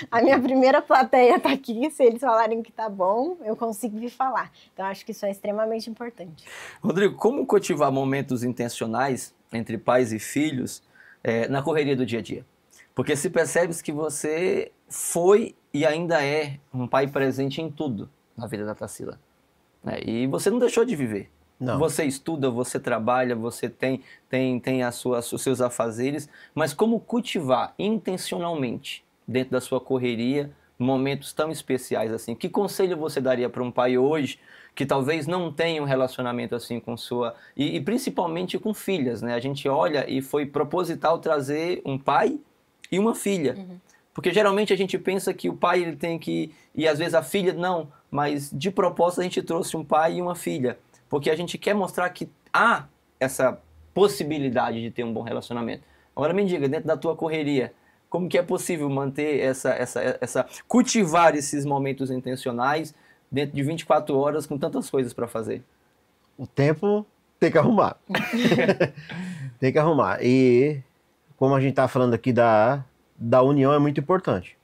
a minha primeira plateia tá aqui, se eles falarem que tá bom, eu consigo vir falar. Então acho que isso é extremamente importante. Rodrigo, como cultivar momentos intencionais entre pais e filhos na correria do dia a dia? Porque se percebe que você foi e ainda é um pai presente em tudo na vida da Tarsila. E você não deixou de viver. Não. Você estuda, você trabalha, você tem os seus afazeres, mas como cultivar intencionalmente, dentro da sua correria, momentos tão especiais assim? Que conselho você daria para um pai hoje que talvez não tenha um relacionamento assim com sua... E principalmente com filhas, né? A gente olha e foi proposital trazer um pai e uma filha. Porque geralmente a gente pensa que o pai ele tem que... E às vezes a filha não... Mas de propósito a gente trouxe um pai e uma filha, porque a gente quer mostrar que há essa possibilidade de ter um bom relacionamento. Agora me diga, dentro da tua correria, como que é possível manter cultivar esses momentos intencionais dentro de 24 horas com tantas coisas para fazer? O tempo tem que arrumar. Tem que arrumar. E como a gente está falando aqui da união, é muito importante.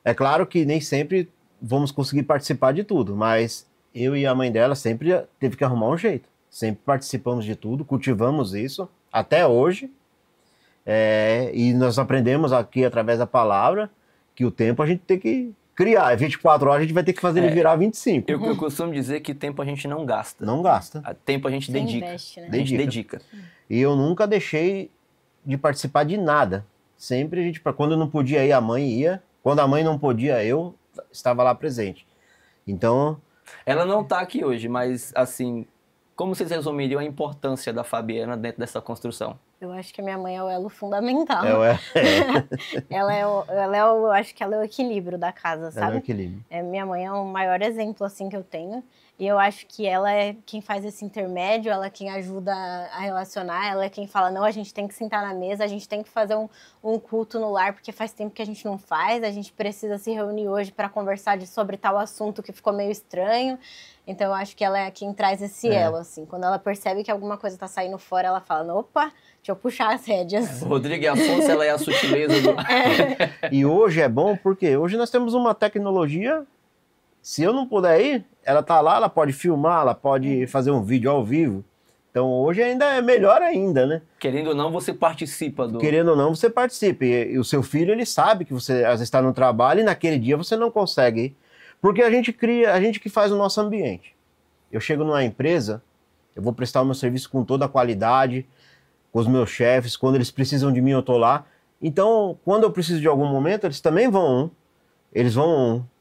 É claro que nem sempre vamos conseguir participar de tudo, mas eu e a mãe dela sempre teve que arrumar um jeito. Sempre participamos de tudo, cultivamos isso, até hoje. E nós aprendemos aqui, através da palavra, que o tempo a gente tem que criar. 24 horas a gente vai ter que fazer ele virar 25. Eu costumo dizer que tempo a gente não gasta. Não gasta. Tempo a gente dedica. Investe, né? A gente dedica. E eu nunca deixei de participar de nada. Sempre quando eu não podia ir, a mãe ia. Quando a mãe não podia, eu estava lá presente. Então... Ela não está aqui hoje, mas assim, como vocês resumiriam a importância da Fabiana dentro dessa construção? Eu acho que a minha mãe é o elo fundamental. Eu acho que ela é o equilíbrio da casa, sabe? Ela é o equilíbrio. Minha mãe é o maior exemplo assim que eu tenho. E eu acho que ela é quem faz esse intermédio, ela é quem ajuda a relacionar, ela é quem fala, não, a gente tem que sentar na mesa, a gente tem que fazer um culto no lar, porque faz tempo que a gente não faz, a gente precisa se reunir hoje para conversar sobre tal assunto que ficou meio estranho. Então eu acho que ela é quem traz esse elo, assim. Quando ela percebe que alguma coisa tá saindo fora, ela fala, opa, deixa eu puxar as rédeas. Rodrigo e Afonso, ela é a sutileza do... E hoje é bom porque hoje nós temos uma tecnologia, se eu não puder ir, ela tá lá, ela pode filmar, ela pode fazer um vídeo ao vivo. Então hoje ainda é melhor ainda, né? Querendo ou não, você participa do... Querendo ou não, você participa. E o seu filho, ele sabe que você às vezes está no trabalho e naquele dia você não consegue ir. Porque a gente que faz o nosso ambiente. Eu chego numa empresa, eu vou prestar o meu serviço com toda a qualidade, com os meus chefes, quando eles precisam de mim eu tô lá. Então, quando eu preciso de algum momento, eles também vão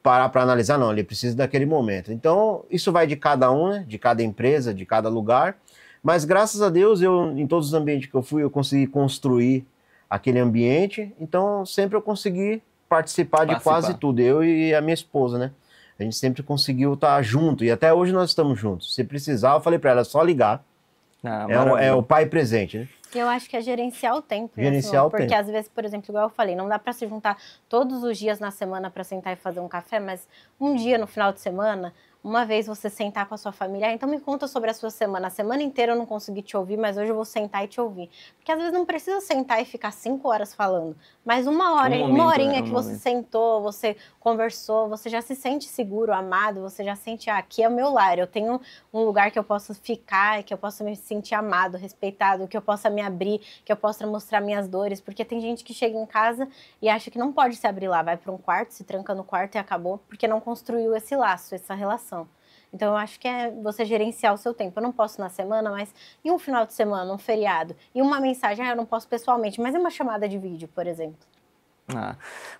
parar para analisar, não, ele precisa daquele momento. Então, isso vai de cada um, né? De cada empresa, de cada lugar. Mas, graças a Deus, em todos os ambientes que eu fui, eu consegui construir aquele ambiente. Então, sempre eu consegui participar de quase tudo. Eu e a minha esposa, né? A gente sempre conseguiu estar junto. E até hoje nós estamos juntos. Se precisar, eu falei para ela, é só ligar. É o pai presente, né? Eu acho que é gerenciar o tempo. Gerenciar o tempo. Porque às vezes, por exemplo, igual eu falei, não dá para se juntar todos os dias na semana para sentar e fazer um café, mas um dia no final de semana, uma vez você sentar com a sua família, então me conta sobre a sua semana. A semana inteira eu não consegui te ouvir, mas hoje eu vou sentar e te ouvir. Porque às vezes não precisa sentar e ficar 5 horas falando, mas uma horinha que você sentou, você conversou, você já se sente seguro, amado, você já sente, aqui é o meu lar, eu tenho um lugar que eu posso ficar, que eu possa me sentir amado, respeitado, que eu possa me abrir, que eu possa mostrar minhas dores, porque tem gente que chega em casa e acha que não pode se abrir lá, vai para um quarto, se tranca no quarto e acabou, porque não construiu esse laço, essa relação. Então eu acho que é você gerenciar o seu tempo. Eu não posso na semana, mas em um final de semana, um feriado, e uma mensagem, eu não posso pessoalmente, mas é uma chamada de vídeo, por exemplo.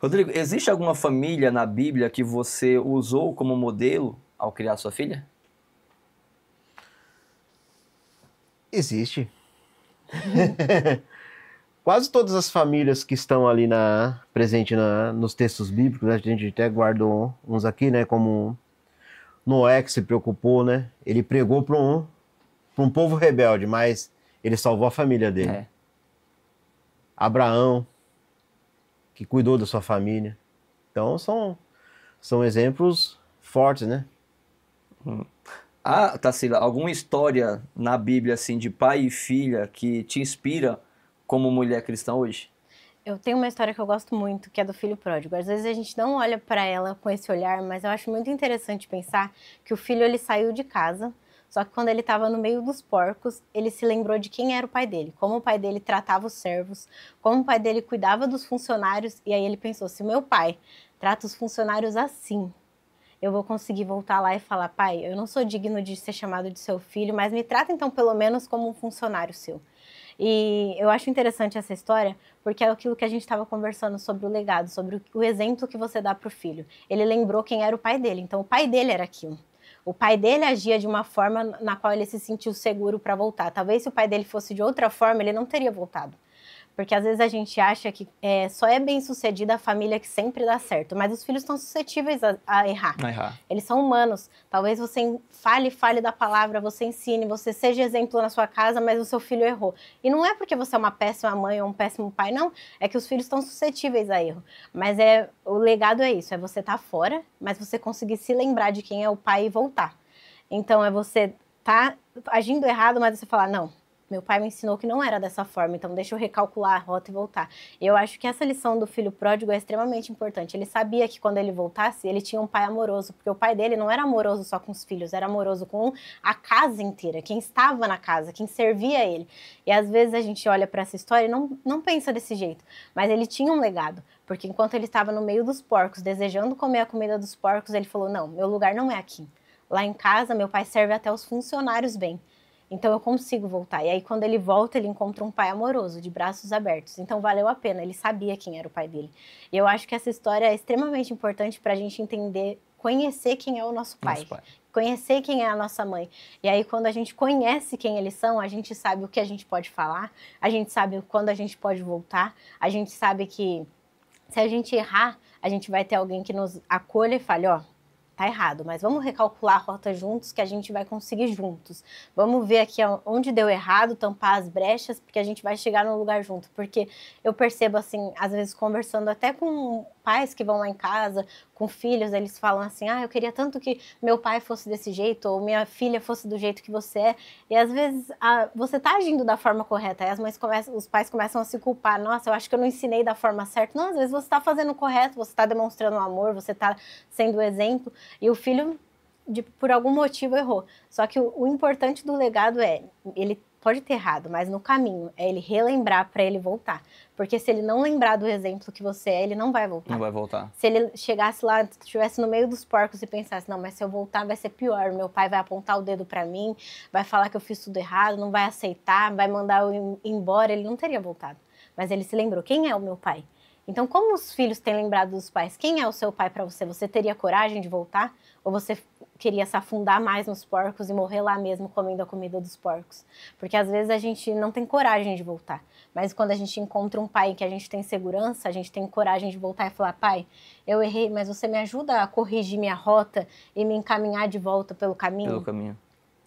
Rodrigo, existe alguma família na Bíblia que você usou como modelo ao criar sua filha? Existe. Quase todas as famílias que estão ali presente nos textos bíblicos, né? A gente até guardou uns aqui, né? Como Noé, que se preocupou, né? Ele pregou para um povo rebelde, mas ele salvou a família dele. Abraão, que cuidou da sua família. Então, são exemplos fortes, né? Tarsila, alguma história na Bíblia, assim, de pai e filha que te inspira como mulher cristã hoje? Eu tenho uma história que eu gosto muito, que é do filho pródigo. Às vezes a gente não olha para ela com esse olhar, mas eu acho muito interessante pensar que o filho, ele saiu de casa, só que quando ele estava no meio dos porcos, ele se lembrou de quem era o pai dele, como o pai dele tratava os servos, como o pai dele cuidava dos funcionários, e aí ele pensou, se o meu pai trata os funcionários assim, eu vou conseguir voltar lá e falar, pai, eu não sou digno de ser chamado de seu filho, mas me trata então pelo menos como um funcionário seu. E eu acho interessante essa história, porque é aquilo que a gente estava conversando sobre o legado, sobre o exemplo que você dá para o filho. Ele lembrou quem era o pai dele, então o pai dele era aquilo. O pai dele agia de uma forma na qual ele se sentiu seguro para voltar. Talvez se o pai dele fosse de outra forma, ele não teria voltado. Porque às vezes a gente acha que só é bem sucedida a família que sempre dá certo, mas os filhos estão suscetíveis a errar. Eles são humanos. Talvez você fale da palavra, você ensine, você seja exemplo na sua casa, mas o seu filho errou. E não é porque você é uma péssima mãe ou um péssimo pai, não. É que os filhos estão suscetíveis a erro. Mas o legado é isso, é você estar fora, mas você conseguir se lembrar de quem é o pai e voltar. Então é você estar agindo errado, mas você falar, não, meu pai me ensinou que não era dessa forma, então deixa eu recalcular a rota e voltar. E eu acho que essa lição do filho pródigo é extremamente importante. Ele sabia que quando ele voltasse, ele tinha um pai amoroso, porque o pai dele não era amoroso só com os filhos, era amoroso com a casa inteira, quem estava na casa, quem servia ele. E às vezes a gente olha para essa história e não pensa desse jeito, mas ele tinha um legado, porque enquanto ele estava no meio dos porcos, desejando comer a comida dos porcos, ele falou, não, meu lugar não é aqui. Lá em casa, meu pai serve até os funcionários bem. Então eu consigo voltar. E aí quando ele volta, ele encontra um pai amoroso, de braços abertos. Então valeu a pena, ele sabia quem era o pai dele. E eu acho que essa história é extremamente importante para a gente entender, conhecer quem é o nosso pai. Conhecer quem é a nossa mãe. E aí quando a gente conhece quem eles são, a gente sabe o que a gente pode falar, a gente sabe quando a gente pode voltar, a gente sabe que se a gente errar, a gente vai ter alguém que nos acolha e fale, ó, tá errado, mas vamos recalcular a rota juntos que a gente vai conseguir juntos. Vamos ver aqui onde deu errado, tampar as brechas, porque a gente vai chegar no lugar junto. Porque eu percebo, assim, às vezes conversando até com pais que vão lá em casa, com filhos, eles falam assim, eu queria tanto que meu pai fosse desse jeito, ou minha filha fosse do jeito que você é. E às vezes você tá agindo da forma correta, aí os pais começam a se culpar, nossa, eu acho que eu não ensinei da forma certa. Não, às vezes você tá fazendo o correto, você tá demonstrando amor, você tá sendo o exemplo, e o filho, por algum motivo, errou. Só que o importante do legado ele pode ter errado, mas no caminho, é ele relembrar para ele voltar. Porque se ele não lembrar do exemplo que você é, ele não vai voltar. Não vai voltar. Se ele chegasse lá, estivesse no meio dos porcos e pensasse, não, mas se eu voltar vai ser pior, meu pai vai apontar o dedo para mim, vai falar que eu fiz tudo errado, não vai aceitar, vai mandar eu ir embora, ele não teria voltado. Mas ele se lembrou, quem é o meu pai? Então, como os filhos têm lembrado dos pais, quem é o seu pai para você? Você teria coragem de voltar? Ou você queria se afundar mais nos porcos e morrer lá mesmo comendo a comida dos porcos? Porque às vezes a gente não tem coragem de voltar. Mas quando a gente encontra um pai que a gente tem segurança, a gente tem coragem de voltar e falar, pai, eu errei, mas você me ajuda a corrigir minha rota e me encaminhar de volta pelo caminho? Pelo caminho.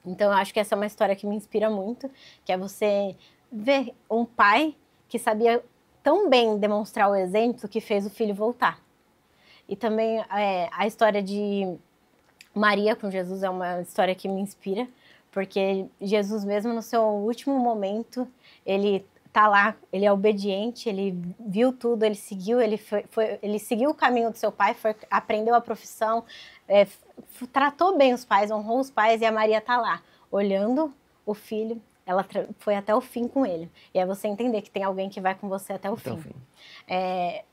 Então, eu acho que essa é uma história que me inspira muito, que é você ver um pai que sabia tão bem demonstrar o exemplo que fez o filho voltar. E também a história de Maria com Jesus é uma história que me inspira, porque Jesus mesmo no seu último momento, ele tá lá, ele é obediente, ele viu tudo, ele seguiu, ele seguiu o caminho do seu pai, aprendeu a profissão, tratou bem os pais, honrou os pais, e a Maria tá lá, olhando o filho, ela foi até o fim com ele. E é você entender que tem alguém que vai com você até o fim.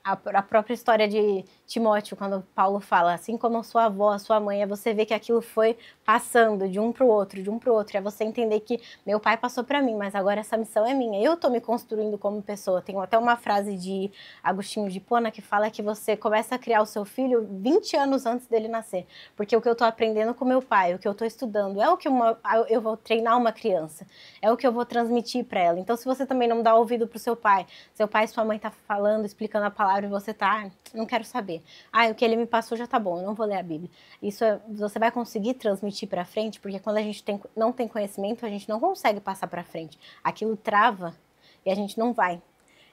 A própria história de Timóteo, quando Paulo fala, assim como a sua avó, a sua mãe, é você ver que aquilo foi passando de um para o outro, de um para o outro. É você entender que meu pai passou para mim, mas agora essa missão é minha. Eu estou me construindo como pessoa. Tem até uma frase de Agostinho de Hipona que fala que você começa a criar o seu filho 20 anos antes dele nascer. Porque o que eu estou aprendendo com meu pai, o que eu estou estudando, é o que eu vou treinar uma criança. É o que eu vou transmitir para ela. Então, se você também não dá ouvido pro seu pai e sua mãe tá falando, explicando a palavra e você tá, não quero saber. O que ele me passou já tá bom, eu não vou ler a Bíblia. Isso você vai conseguir transmitir para frente, porque quando a gente não tem conhecimento, a gente não consegue passar para frente. Aquilo trava e a gente não vai.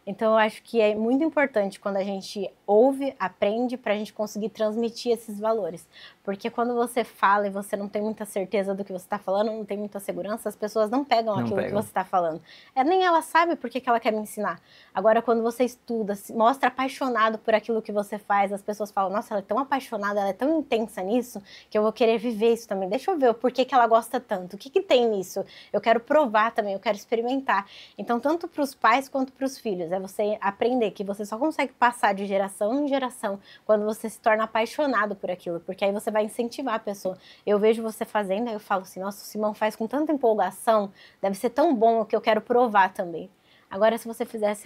Então, eu acho que é muito importante quando a gente ouve, aprende, para a gente conseguir transmitir esses valores. Porque quando você fala e você não tem muita certeza do que você está falando, não tem muita segurança, as pessoas não pegam aquilo que você está falando. Nem ela sabe por que ela quer me ensinar. Agora, quando você estuda, se mostra apaixonado por aquilo que você faz, as pessoas falam, nossa, ela é tão apaixonada, ela é tão intensa nisso, que eu vou querer viver isso também. Deixa eu ver o porquê que ela gosta tanto, o que tem nisso? Eu quero provar também, eu quero experimentar. Então, tanto para os pais quanto para os filhos, é você aprender que você só consegue passar de geração em geração quando você se torna apaixonado por aquilo, porque aí você vai incentivar a pessoa. Eu vejo você fazendo, aí eu falo assim, nossa, o Simão faz com tanta empolgação, deve ser tão bom que eu quero provar também. Agora, se você fizesse,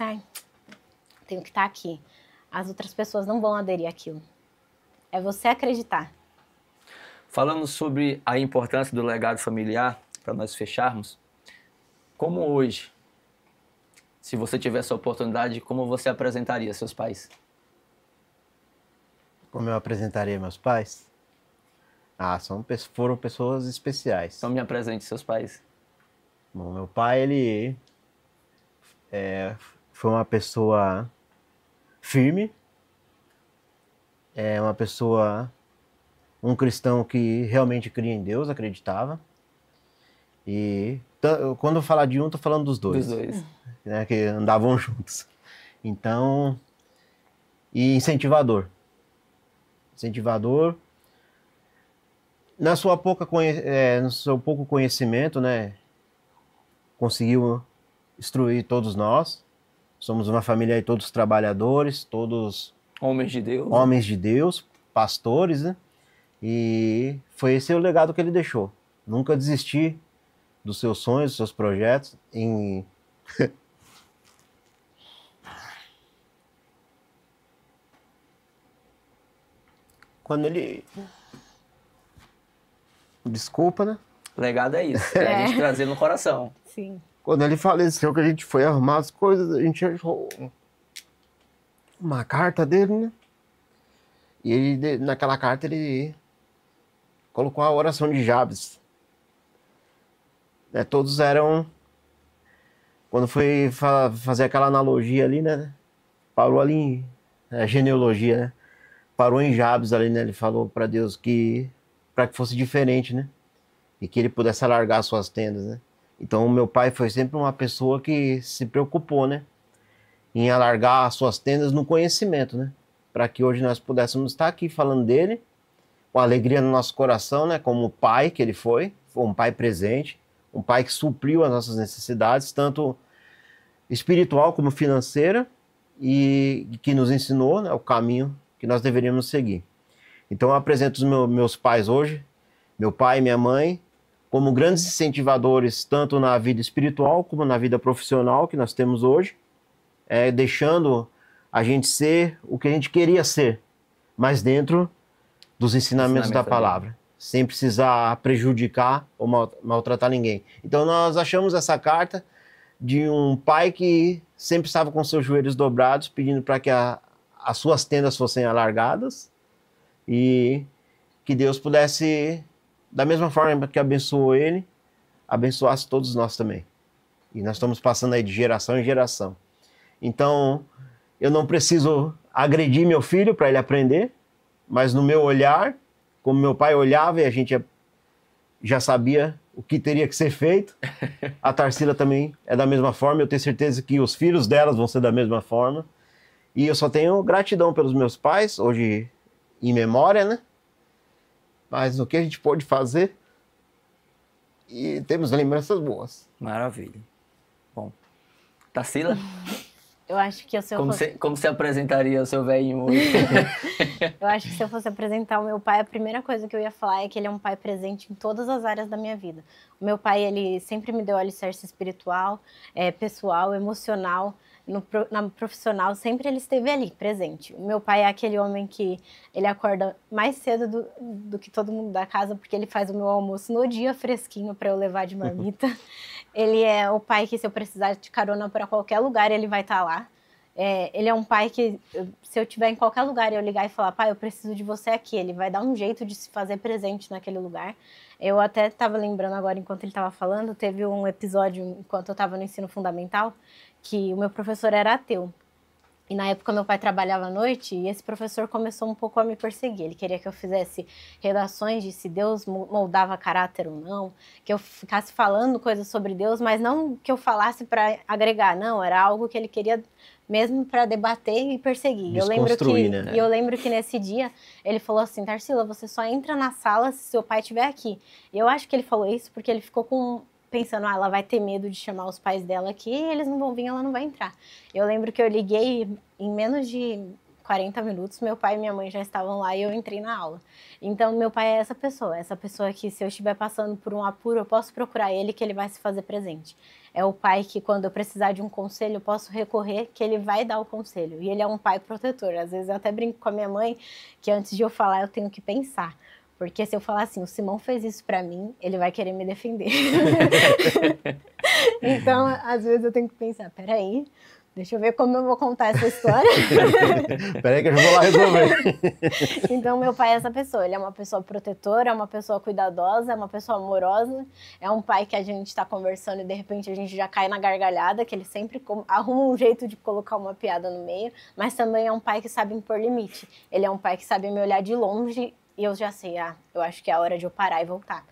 tenho que estar aqui, as outras pessoas não vão aderir àquilo. É você acreditar. Falando sobre a importância do legado familiar, para nós fecharmos, como hoje, se você tivesse a oportunidade, como você apresentaria seus pais? Como eu apresentaria meus pais? Foram pessoas especiais. Então me apresente seus pais. Bom, meu pai, ele foi uma pessoa firme, um cristão que realmente cria em Deus, acreditava. E quando eu falar de um, estou falando dos dois. Dos dois. Né, que andavam juntos. Então, e incentivador. No seu pouco conhecimento, né, conseguiu instruir todos nós. Somos uma família aí, todos trabalhadores, todos homens de Deus. Homens de Deus, pastores, né? E foi esse o legado que ele deixou. Nunca desistir dos seus sonhos, dos seus projetos. Quando ele... Desculpa, né? Legado é isso, a gente trazer no coração. Sim. Quando ele faleceu, que a gente foi arrumar as coisas, a gente achou uma carta dele, né? E ele, naquela carta ele colocou a oração de Jabes. Todos eram... Quando foi fazer aquela analogia ali, né? Parou ali em genealogia, né? Parou em Jabes ali, né? Ele falou para Deus para que fosse diferente, né? E que ele pudesse alargar suas tendas, né? Então, o meu pai foi sempre uma pessoa que se preocupou, né? Em alargar as suas tendas no conhecimento, né? Para que hoje nós pudéssemos estar aqui falando dele, com alegria no nosso coração, né? Como o pai que ele foi um pai presente, um pai que supriu as nossas necessidades, tanto espiritual como financeira, e que nos ensinou, né, o caminho que nós deveríamos seguir. Então eu apresento os meus pais hoje, meu pai e minha mãe, como grandes incentivadores, tanto na vida espiritual como na vida profissional que nós temos hoje, deixando a gente ser o que a gente queria ser, mas dentro dos ensinamentos da palavra, sem precisar prejudicar ou maltratar ninguém. Então nós achamos essa carta de um pai que sempre estava com seus joelhos dobrados, pedindo para que as suas tendas fossem alargadas e que Deus pudesse, da mesma forma que abençoou ele, abençoasse todos nós também. E nós estamos passando aí de geração em geração. Então, eu não preciso agredir meu filho para ele aprender, mas no meu olhar, como meu pai olhava e a gente já sabia o que teria que ser feito, a Tarsila também é da mesma forma. Eu tenho certeza que os filhos delas vão ser da mesma forma. E eu só tenho gratidão pelos meus pais, hoje em memória, né? Mas o que a gente pôde fazer, e temos lembranças boas. Maravilha. Bom. Tarsila? Eu acho que se eu fosse... Como você apresentaria o seu velhinho hoje? Eu acho que se eu fosse apresentar o meu pai, a primeira coisa que eu ia falar é que ele é um pai presente em todas as áreas da minha vida. O meu pai, ele sempre me deu alicerce espiritual, pessoal, emocional, na profissional, sempre ele esteve ali, presente. O meu pai é aquele homem que ele acorda mais cedo do que todo mundo da casa, porque ele faz o meu almoço no dia fresquinho para eu levar de marmita. Ele é o pai que, se eu precisar de carona para qualquer lugar, ele vai estar lá. Ele é um pai que, se eu estiver em qualquer lugar e eu ligar e falar, pai, eu preciso de você aqui, ele vai dar um jeito de se fazer presente naquele lugar. Eu até estava lembrando agora, enquanto ele estava falando, teve um episódio, enquanto eu estava no ensino fundamental, que o meu professor era ateu. E na época meu pai trabalhava à noite e esse professor começou um pouco a me perseguir. Ele queria que eu fizesse redações de se Deus moldava caráter ou não, que eu ficasse falando coisas sobre Deus, mas não que eu falasse para agregar, não, era algo que ele queria mesmo para debater e perseguir. Eu lembro que nesse dia ele falou assim, Tarsila, você só entra na sala se seu pai estiver aqui. E eu acho que ele falou isso porque ele ficou pensando, ela vai ter medo de chamar os pais dela aqui, eles não vão vir, ela não vai entrar. Eu lembro que eu liguei em menos de 40 minutos, meu pai e minha mãe já estavam lá e eu entrei na aula. Então, meu pai é essa pessoa que se eu estiver passando por um apuro, eu posso procurar ele, que ele vai se fazer presente. É o pai que, quando eu precisar de um conselho, eu posso recorrer, que ele vai dar o conselho. E ele é um pai protetor. Às vezes eu até brinco com a minha mãe, que antes de eu falar, eu tenho que pensar. Porque se eu falar assim, o Simão fez isso pra mim, ele vai querer me defender. Então, às vezes eu tenho que pensar, peraí, deixa eu ver como eu vou contar essa história. Peraí que eu já vou lá resolver. Então, meu pai é essa pessoa. Ele é uma pessoa protetora, é uma pessoa cuidadosa, é uma pessoa amorosa. É um pai que a gente tá conversando e, de repente, a gente já cai na gargalhada, que ele sempre arruma um jeito de colocar uma piada no meio. Mas também é um pai que sabe impor limite. Ele é um pai que sabe me olhar de longe e eu já sei, eu acho que é a hora de eu parar e voltar.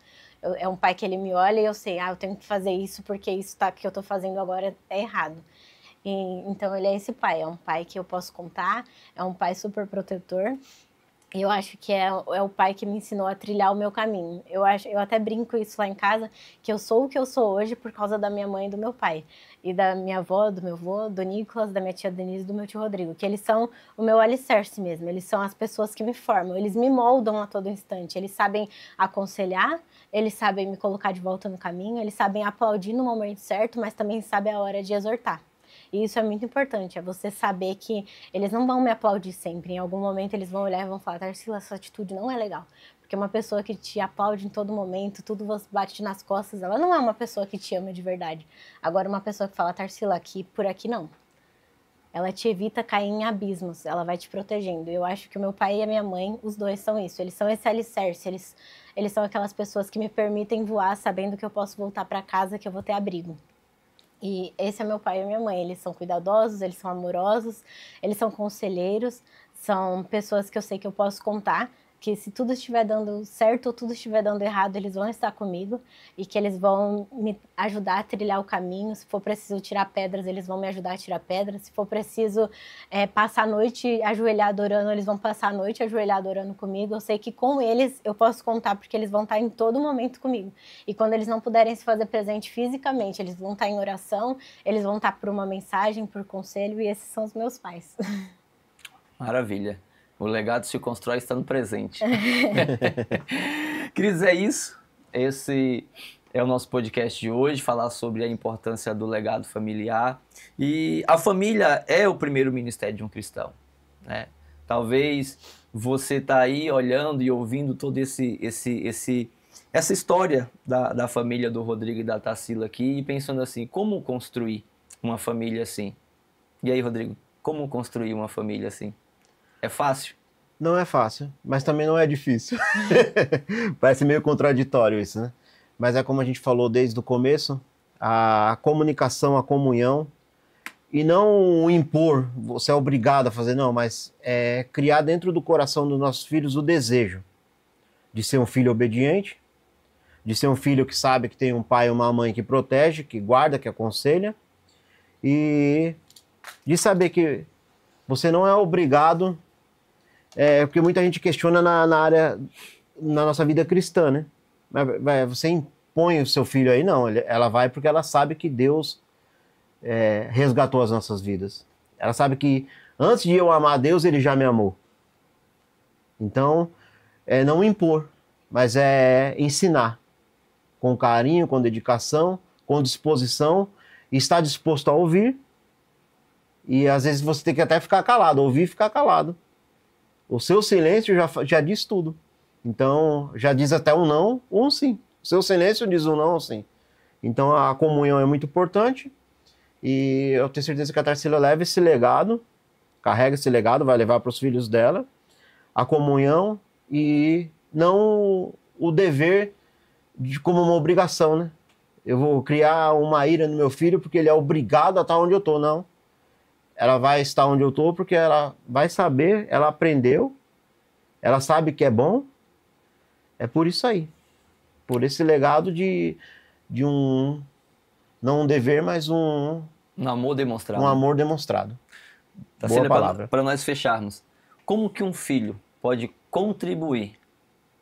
É um pai que ele me olha e eu sei, eu tenho que fazer isso porque isso que eu tô fazendo agora é errado. Então ele é esse pai, é um pai que eu posso contar, é um pai super protetor. E eu acho que é o pai que me ensinou a trilhar o meu caminho. Eu até brinco isso lá em casa, que eu sou o que eu sou hoje por causa da minha mãe e do meu pai. E da minha avó, do meu avô, do Nicolas, da minha tia Denise e do meu tio Rodrigo. Que eles são o meu alicerce mesmo. Eles são as pessoas que me formam. Eles me moldam a todo instante. Eles sabem aconselhar, eles sabem me colocar de volta no caminho, eles sabem aplaudir no momento certo, mas também sabem a hora de exortar. E isso é muito importante, é você saber que eles não vão me aplaudir sempre. Em algum momento eles vão olhar e vão falar, Tarsila, essa atitude não é legal. Porque uma pessoa que te aplaude em todo momento, tudo você bate nas costas, ela não é uma pessoa que te ama de verdade. Agora, uma pessoa que fala, Tarsila, aqui, por aqui não. Ela te evita cair em abismos, ela vai te protegendo. Eu acho que o meu pai e a minha mãe, os dois são isso. Eles são esse alicerce, eles são aquelas pessoas que me permitem voar sabendo que eu posso voltar para casa, que eu vou ter abrigo. E esse é meu pai e minha mãe, eles são cuidadosos, eles são amorosos, eles são conselheiros, são pessoas que eu sei que eu posso contar, que se tudo estiver dando certo ou tudo estiver dando errado, eles vão estar comigo e que eles vão me ajudar a trilhar o caminho. Se for preciso tirar pedras, eles vão me ajudar a tirar pedras. Se for preciso passar a noite ajoelhado orando, eles vão passar a noite ajoelhado orando comigo. Eu sei que com eles eu posso contar, porque eles vão estar em todo momento comigo. E quando eles não puderem se fazer presente fisicamente, eles vão estar em oração, eles vão estar por uma mensagem, por conselho, e esses são os meus pais. Maravilha. O legado se constrói estando presente. Cris, é isso. Esse é o nosso podcast de hoje, falar sobre a importância do legado familiar. E a família é o primeiro ministério de um cristão, né? Talvez você está aí olhando e ouvindo toda essa história da família do Rodrigo e da Tarsila aqui e pensando assim, como construir uma família assim? E aí, Rodrigo, como construir uma família assim? É fácil? Não é fácil, mas também não é difícil. Parece meio contraditório isso, né? Mas é como a gente falou desde o começo, a comunicação, a comunhão, e não impor, você é obrigado a fazer, não, mas criar dentro do coração dos nossos filhos o desejo de ser um filho obediente, de ser um filho que sabe que tem um pai e uma mãe que protege, que guarda, que aconselha, e de saber que você não é obrigado, porque muita gente questiona na área, na nossa vida cristã, né? Mas você impõe o seu filho aí? Não, ela vai porque ela sabe que Deus resgatou as nossas vidas. Ela sabe que antes de eu amar Deus, Ele já me amou. Então, não impor, mas ensinar. Com carinho, com dedicação, com disposição, e estar disposto a ouvir. E às vezes você tem que até ficar calado, ouvir e ficar calado. O seu silêncio já diz tudo. Então, já diz até um não ou um sim. O seu silêncio diz um não ou um sim. Então, a comunhão é muito importante. E eu tenho certeza que a Tarsila leva esse legado, carrega esse legado, vai levar para os filhos dela, a comunhão e não o dever como uma obrigação, né? Eu vou criar uma ira no meu filho porque ele é obrigado a estar onde eu estou, não. Ela vai estar onde eu estou porque ela vai saber, ela aprendeu, ela sabe que é bom. É por isso aí. Por esse legado de um, não um dever, mas um amor demonstrado. Um amor demonstrado. Boa palavra. Para nós fecharmos, como que um filho pode contribuir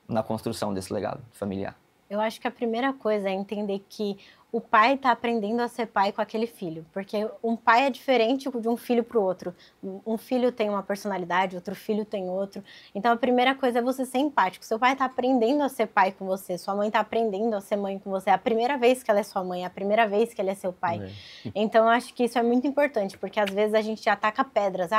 na construção desse legado familiar? Eu acho que a primeira coisa é entender que o pai está aprendendo a ser pai com aquele filho, porque um pai é diferente de um filho para o outro. Um filho tem uma personalidade, outro filho tem outro. Então a primeira coisa é você ser empático. Seu pai está aprendendo a ser pai com você, sua mãe está aprendendo a ser mãe com você. É a primeira vez que ela é sua mãe, é a primeira vez que ele é seu pai. Então eu acho que isso é muito importante, porque às vezes a gente ataca pedras.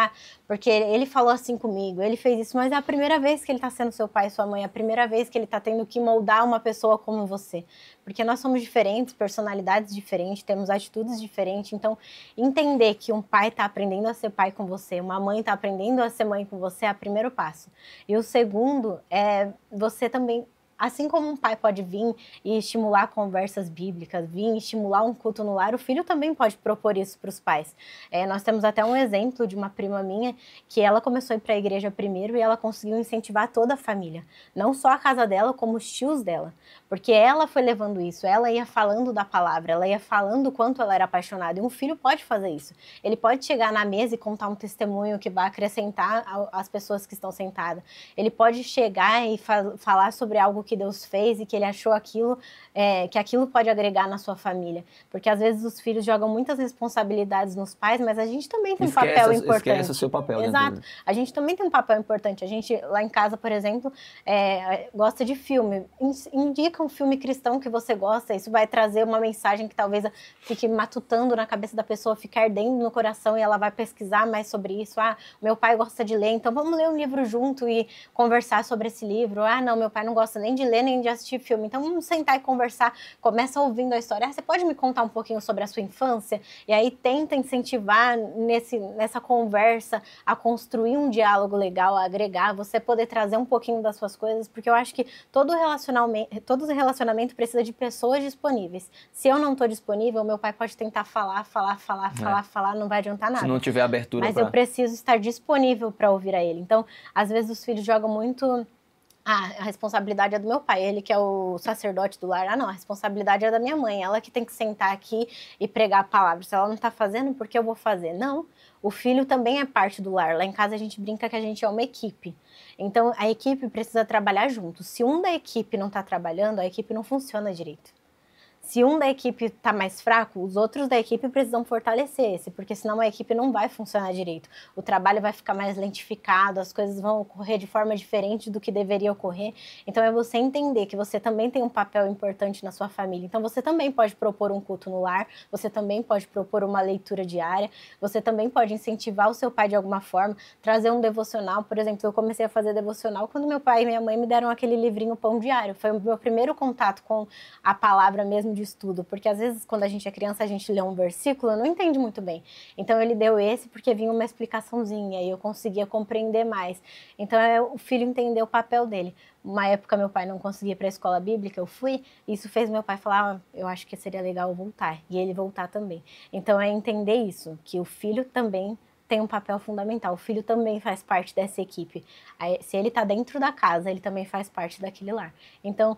Porque ele falou assim comigo, ele fez isso, mas é a primeira vez que ele está sendo seu pai e sua mãe, é a primeira vez que ele está tendo que moldar uma pessoa como você. Porque nós somos diferentes, personalidades diferentes, temos atitudes diferentes. Então, entender que um pai está aprendendo a ser pai com você, uma mãe está aprendendo a ser mãe com você é o primeiro passo. E o segundo é você também, assim como um pai pode vir e estimular conversas bíblicas, vir e estimular um culto no lar, o filho também pode propor isso para os pais. Nós temos até um exemplo de uma prima minha que ela começou a ir para a igreja primeiro e ela conseguiu incentivar toda a família. Não só a casa dela, como os tios dela. Porque ela foi levando isso, ela ia falando da palavra, ela ia falando o quanto ela era apaixonada. E um filho pode fazer isso. Ele pode chegar na mesa e contar um testemunho que vai acrescentar às pessoas que estão sentadas. Ele pode chegar e falar sobre algo que Deus fez e que ele achou aquilo, que aquilo pode agregar na sua família. Porque às vezes os filhos jogam muitas responsabilidades nos pais, mas a gente também tem um papel importante. Esquece o seu papel. Exato. A gente também tem um papel importante. A gente, lá em casa, por exemplo, gosta de filme. Indica um filme cristão que você gosta, isso vai trazer uma mensagem que talvez fique matutando na cabeça da pessoa, fique ardendo no coração e ela vai pesquisar mais sobre isso. Meu pai gosta de ler, então vamos ler um livro junto e conversar sobre esse livro. Não, meu pai não gosta nem de ler, nem de assistir filme, então vamos sentar e conversar. Começa ouvindo a história. Você pode me contar um pouquinho sobre a sua infância? E aí tenta incentivar nessa conversa a construir um diálogo legal, a agregar, você poder trazer um pouquinho das suas coisas, porque eu acho que todo relacionamento precisa de pessoas disponíveis. Se eu não estou disponível, meu pai pode tentar falar, não vai adiantar nada. Se não tiver abertura. Mas eu preciso estar disponível para ouvir a ele. Então, às vezes os filhos jogam muito... a responsabilidade é do meu pai, ele que é o sacerdote do lar. Não, a responsabilidade é da minha mãe, ela que tem que sentar aqui e pregar a palavra. Se ela não está fazendo, por que eu vou fazer? Não, o filho também é parte do lar. Lá em casa a gente brinca que a gente é uma equipe. Então, a equipe precisa trabalhar junto. Se um da equipe não está trabalhando, a equipe não funciona direito. Se um da equipe está mais fraco, os outros da equipe precisam fortalecer esse, porque senão a equipe não vai funcionar direito. O trabalho vai ficar mais lentificado, as coisas vão ocorrer de forma diferente do que deveria ocorrer. Então é você entender que você também tem um papel importante na sua família. Então você também pode propor um culto no lar, você também pode propor uma leitura diária, você também pode incentivar o seu pai de alguma forma, trazer um devocional. Por exemplo, eu comecei a fazer devocional quando meu pai e minha mãe me deram aquele livrinho Pão Diário. Foi o meu primeiro contato com a palavra mesmo de estudo, porque às vezes quando a gente é criança a gente lê um versículo e não entende muito bem. Então ele deu esse porque vinha uma explicaçãozinha e eu conseguia compreender mais. Então o filho entender o papel dele. Uma época meu pai não conseguia ir para a escola bíblica, eu fui, e isso fez meu pai falar, eu acho que seria legal eu voltar, e ele voltar também. Então é entender isso, que o filho também tem um papel fundamental. O filho também faz parte dessa equipe. Aí, se ele está dentro da casa, ele também faz parte daquele lar. Então,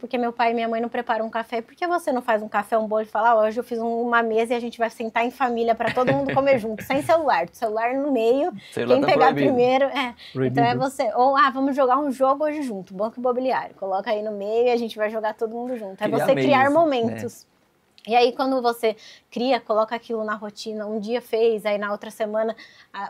porque meu pai e minha mãe não preparam um café, por que você não faz um café, um bolo e fala, hoje eu fiz uma mesa e a gente vai sentar em família para todo mundo comer junto, sem celular. Celular no meio, quem pegar primeiro... Então é você. Ou, vamos jogar um jogo hoje junto, Banco Imobiliário. Coloca aí no meio e a gente vai jogar todo mundo junto. É você criar momentos. Né? E aí, quando você cria, coloca aquilo na rotina, um dia fez, aí na outra semana,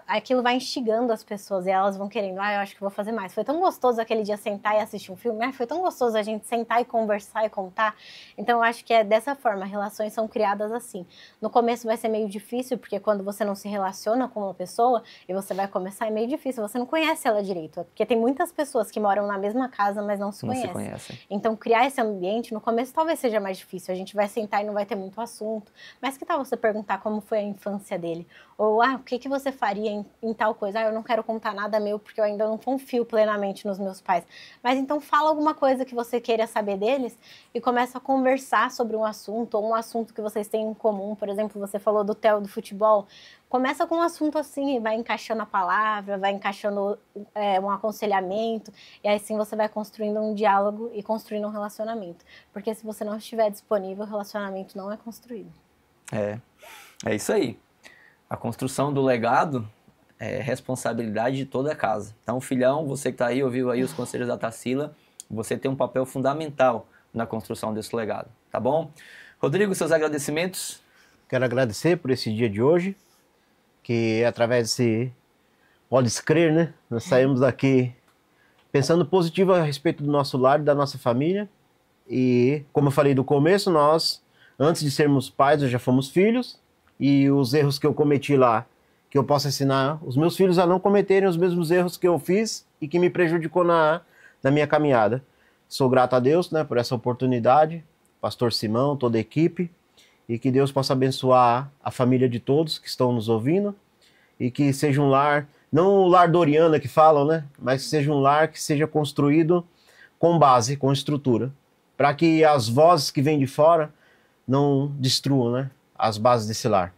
aquilo vai instigando as pessoas e elas vão querendo, eu acho que vou fazer mais. Foi tão gostoso aquele dia sentar e assistir um filme, foi tão gostoso a gente sentar e conversar e contar. Então, eu acho que é dessa forma, relações são criadas assim. No começo vai ser meio difícil, porque quando você não se relaciona com uma pessoa e você vai começar, é meio difícil, você não conhece ela direito. Porque tem muitas pessoas que moram na mesma casa, mas não se conhecem. Então, criar esse ambiente, no começo talvez seja mais difícil. A gente vai sentar e não vai ter muito assunto, mas que tal você perguntar como foi a infância dele? Ou, o que você faria em tal coisa? Eu não quero contar nada meu porque eu ainda não confio plenamente nos meus pais. Mas então fala alguma coisa que você queira saber deles e começa a conversar sobre um assunto, ou um assunto que vocês têm em comum. Por exemplo, você falou do Theo do futebol. Começa com um assunto assim e vai encaixando a palavra, vai encaixando um aconselhamento, e aí sim você vai construindo um diálogo e construindo um relacionamento. Porque se você não estiver disponível, o relacionamento não é construído. É isso aí. A construção do legado é responsabilidade de toda a casa. Então, filhão, você que está aí, ouviu aí os conselhos da Tarsila, você tem um papel fundamental na construção desse legado, tá bom? Rodrigo, seus agradecimentos? Quero agradecer por esse dia de hoje, que através desse Podes Crer, né? Nós saímos daqui pensando positivo a respeito do nosso lar, da nossa família. E, como eu falei do começo, nós, antes de sermos pais, já fomos filhos. E os erros que eu cometi lá, que eu posso ensinar os meus filhos a não cometerem os mesmos erros que eu fiz e que me prejudicou na minha caminhada. Sou grato a Deus, né, por essa oportunidade, pastor Simão, toda a equipe, e que Deus possa abençoar a família de todos que estão nos ouvindo, e que seja um lar, não o lar Doriana que falam, né, mas que seja um lar que seja construído com base, com estrutura, para que as vozes que vêm de fora não destruam, né, as bases desse lar.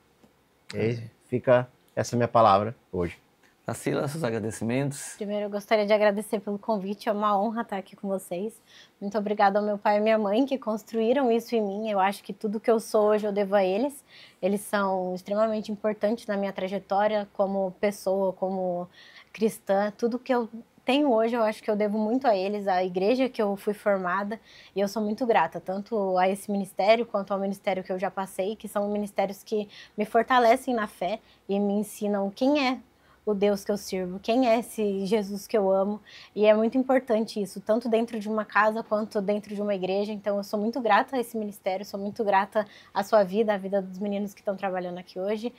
E fica essa minha palavra hoje. Tarsila, seus agradecimentos. Primeiro, eu gostaria de agradecer pelo convite, é uma honra estar aqui com vocês. Muito obrigada ao meu pai e minha mãe que construíram isso em mim. Eu acho que tudo que eu sou hoje eu devo a eles. Eles são extremamente importantes na minha trajetória como pessoa, como cristã. Tudo que eu tenho hoje, eu acho que eu devo muito a eles, à igreja que eu fui formada, e eu sou muito grata, tanto a esse ministério, quanto ao ministério que eu já passei, que são ministérios que me fortalecem na fé e me ensinam quem é o Deus que eu sirvo, quem é esse Jesus que eu amo, e é muito importante isso, tanto dentro de uma casa, quanto dentro de uma igreja. Então eu sou muito grata a esse ministério, sou muito grata à sua vida, à vida dos meninos que estão trabalhando aqui hoje.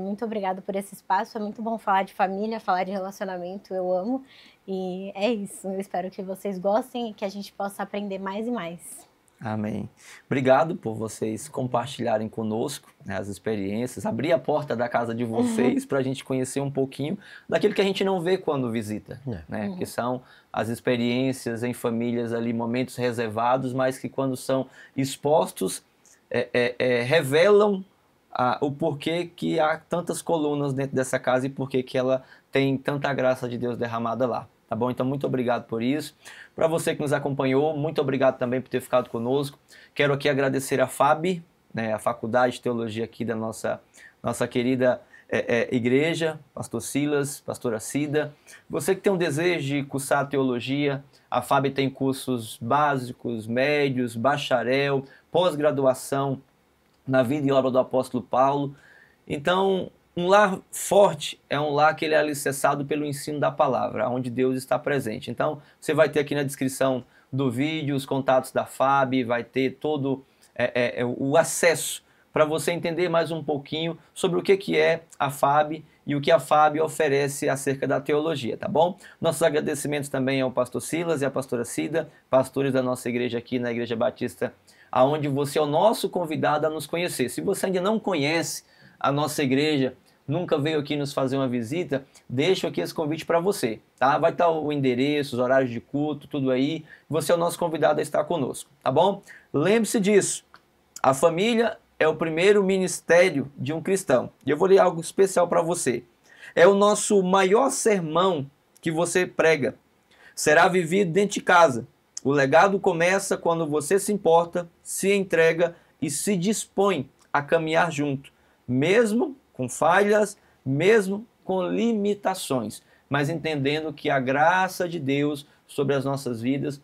Muito obrigada por esse espaço, é muito bom falar de família, falar de relacionamento, eu amo. E é isso, eu espero que vocês gostem e que a gente possa aprender mais e mais. Amém. Obrigado por vocês compartilharem conosco, né, as experiências, abrir a porta da casa de vocês para a gente conhecer um pouquinho daquilo que a gente não vê quando visita, né, que são as experiências em famílias ali, momentos reservados, mas que quando são expostos, revelam o porquê que há tantas colunas dentro dessa casa e porquê que ela tem tanta graça de Deus derramada lá. Tá bom? Então, muito obrigado por isso. Para você que nos acompanhou, muito obrigado também por ter ficado conosco. Quero aqui agradecer a FAB, né, a Faculdade de Teologia aqui da nossa querida igreja, pastor Silas, pastora Cida. Você que tem um desejo de cursar teologia, a FAB tem cursos básicos, médios, bacharel, pós-graduação na vida e obra do apóstolo Paulo. Então, um lar forte é um lar que ele é alicerçado pelo ensino da palavra, onde Deus está presente. Então, você vai ter aqui na descrição do vídeo os contatos da FAB, vai ter todo o acesso para você entender mais um pouquinho sobre o que é a FAB e o que a FAB oferece acerca da teologia, tá bom? Nossos agradecimentos também ao pastor Silas e à pastora Cida, pastores da nossa igreja aqui na Igreja Batista, aonde você é o nosso convidado a nos conhecer. Se você ainda não conhece a nossa igreja, nunca veio aqui nos fazer uma visita, deixo aqui esse convite para você, tá? Vai estar o endereço, os horários de culto, tudo aí. Você é o nosso convidado a estar conosco, tá bom? Lembre-se disso, a família é o primeiro ministério de um cristão. E eu vou ler algo especial para você. É o nosso maior sermão que você prega. Será vivido dentro de casa. O legado começa quando você se importa, se entrega e se dispõe a caminhar junto, mesmo com falhas, mesmo com limitações, mas entendendo que a graça de Deus sobre as nossas vidas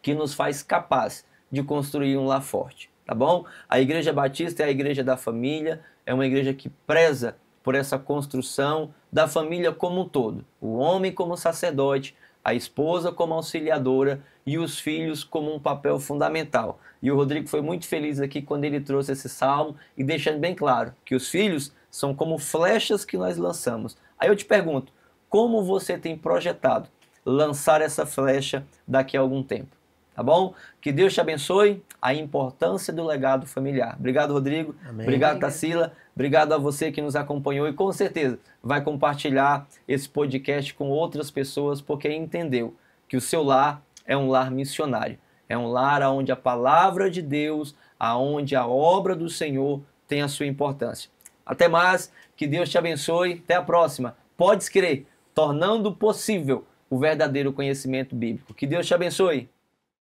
que nos faz capaz de construir um lar forte, tá bom? A Igreja Batista é a igreja da família, é uma igreja que preza por essa construção da família como um todo. O homem como sacerdote, a esposa como auxiliadora e os filhos como um papel fundamental. E o Rodrigo foi muito feliz aqui quando ele trouxe esse salmo e deixando bem claro que os filhos são como flechas que nós lançamos. Aí eu te pergunto, como você tem projetado lançar essa flecha daqui a algum tempo? Tá bom? Que Deus te abençoe. A importância do legado familiar. Obrigado, Rodrigo. Amém. Obrigado, Tarsila. Obrigado a você que nos acompanhou e com certeza vai compartilhar esse podcast com outras pessoas porque entendeu que o seu lar é um lar missionário. É um lar onde a palavra de Deus, aonde a obra do Senhor tem a sua importância. Até mais. Que Deus te abençoe. Até a próxima. Podes crer, tornando possível o verdadeiro conhecimento bíblico. Que Deus te abençoe.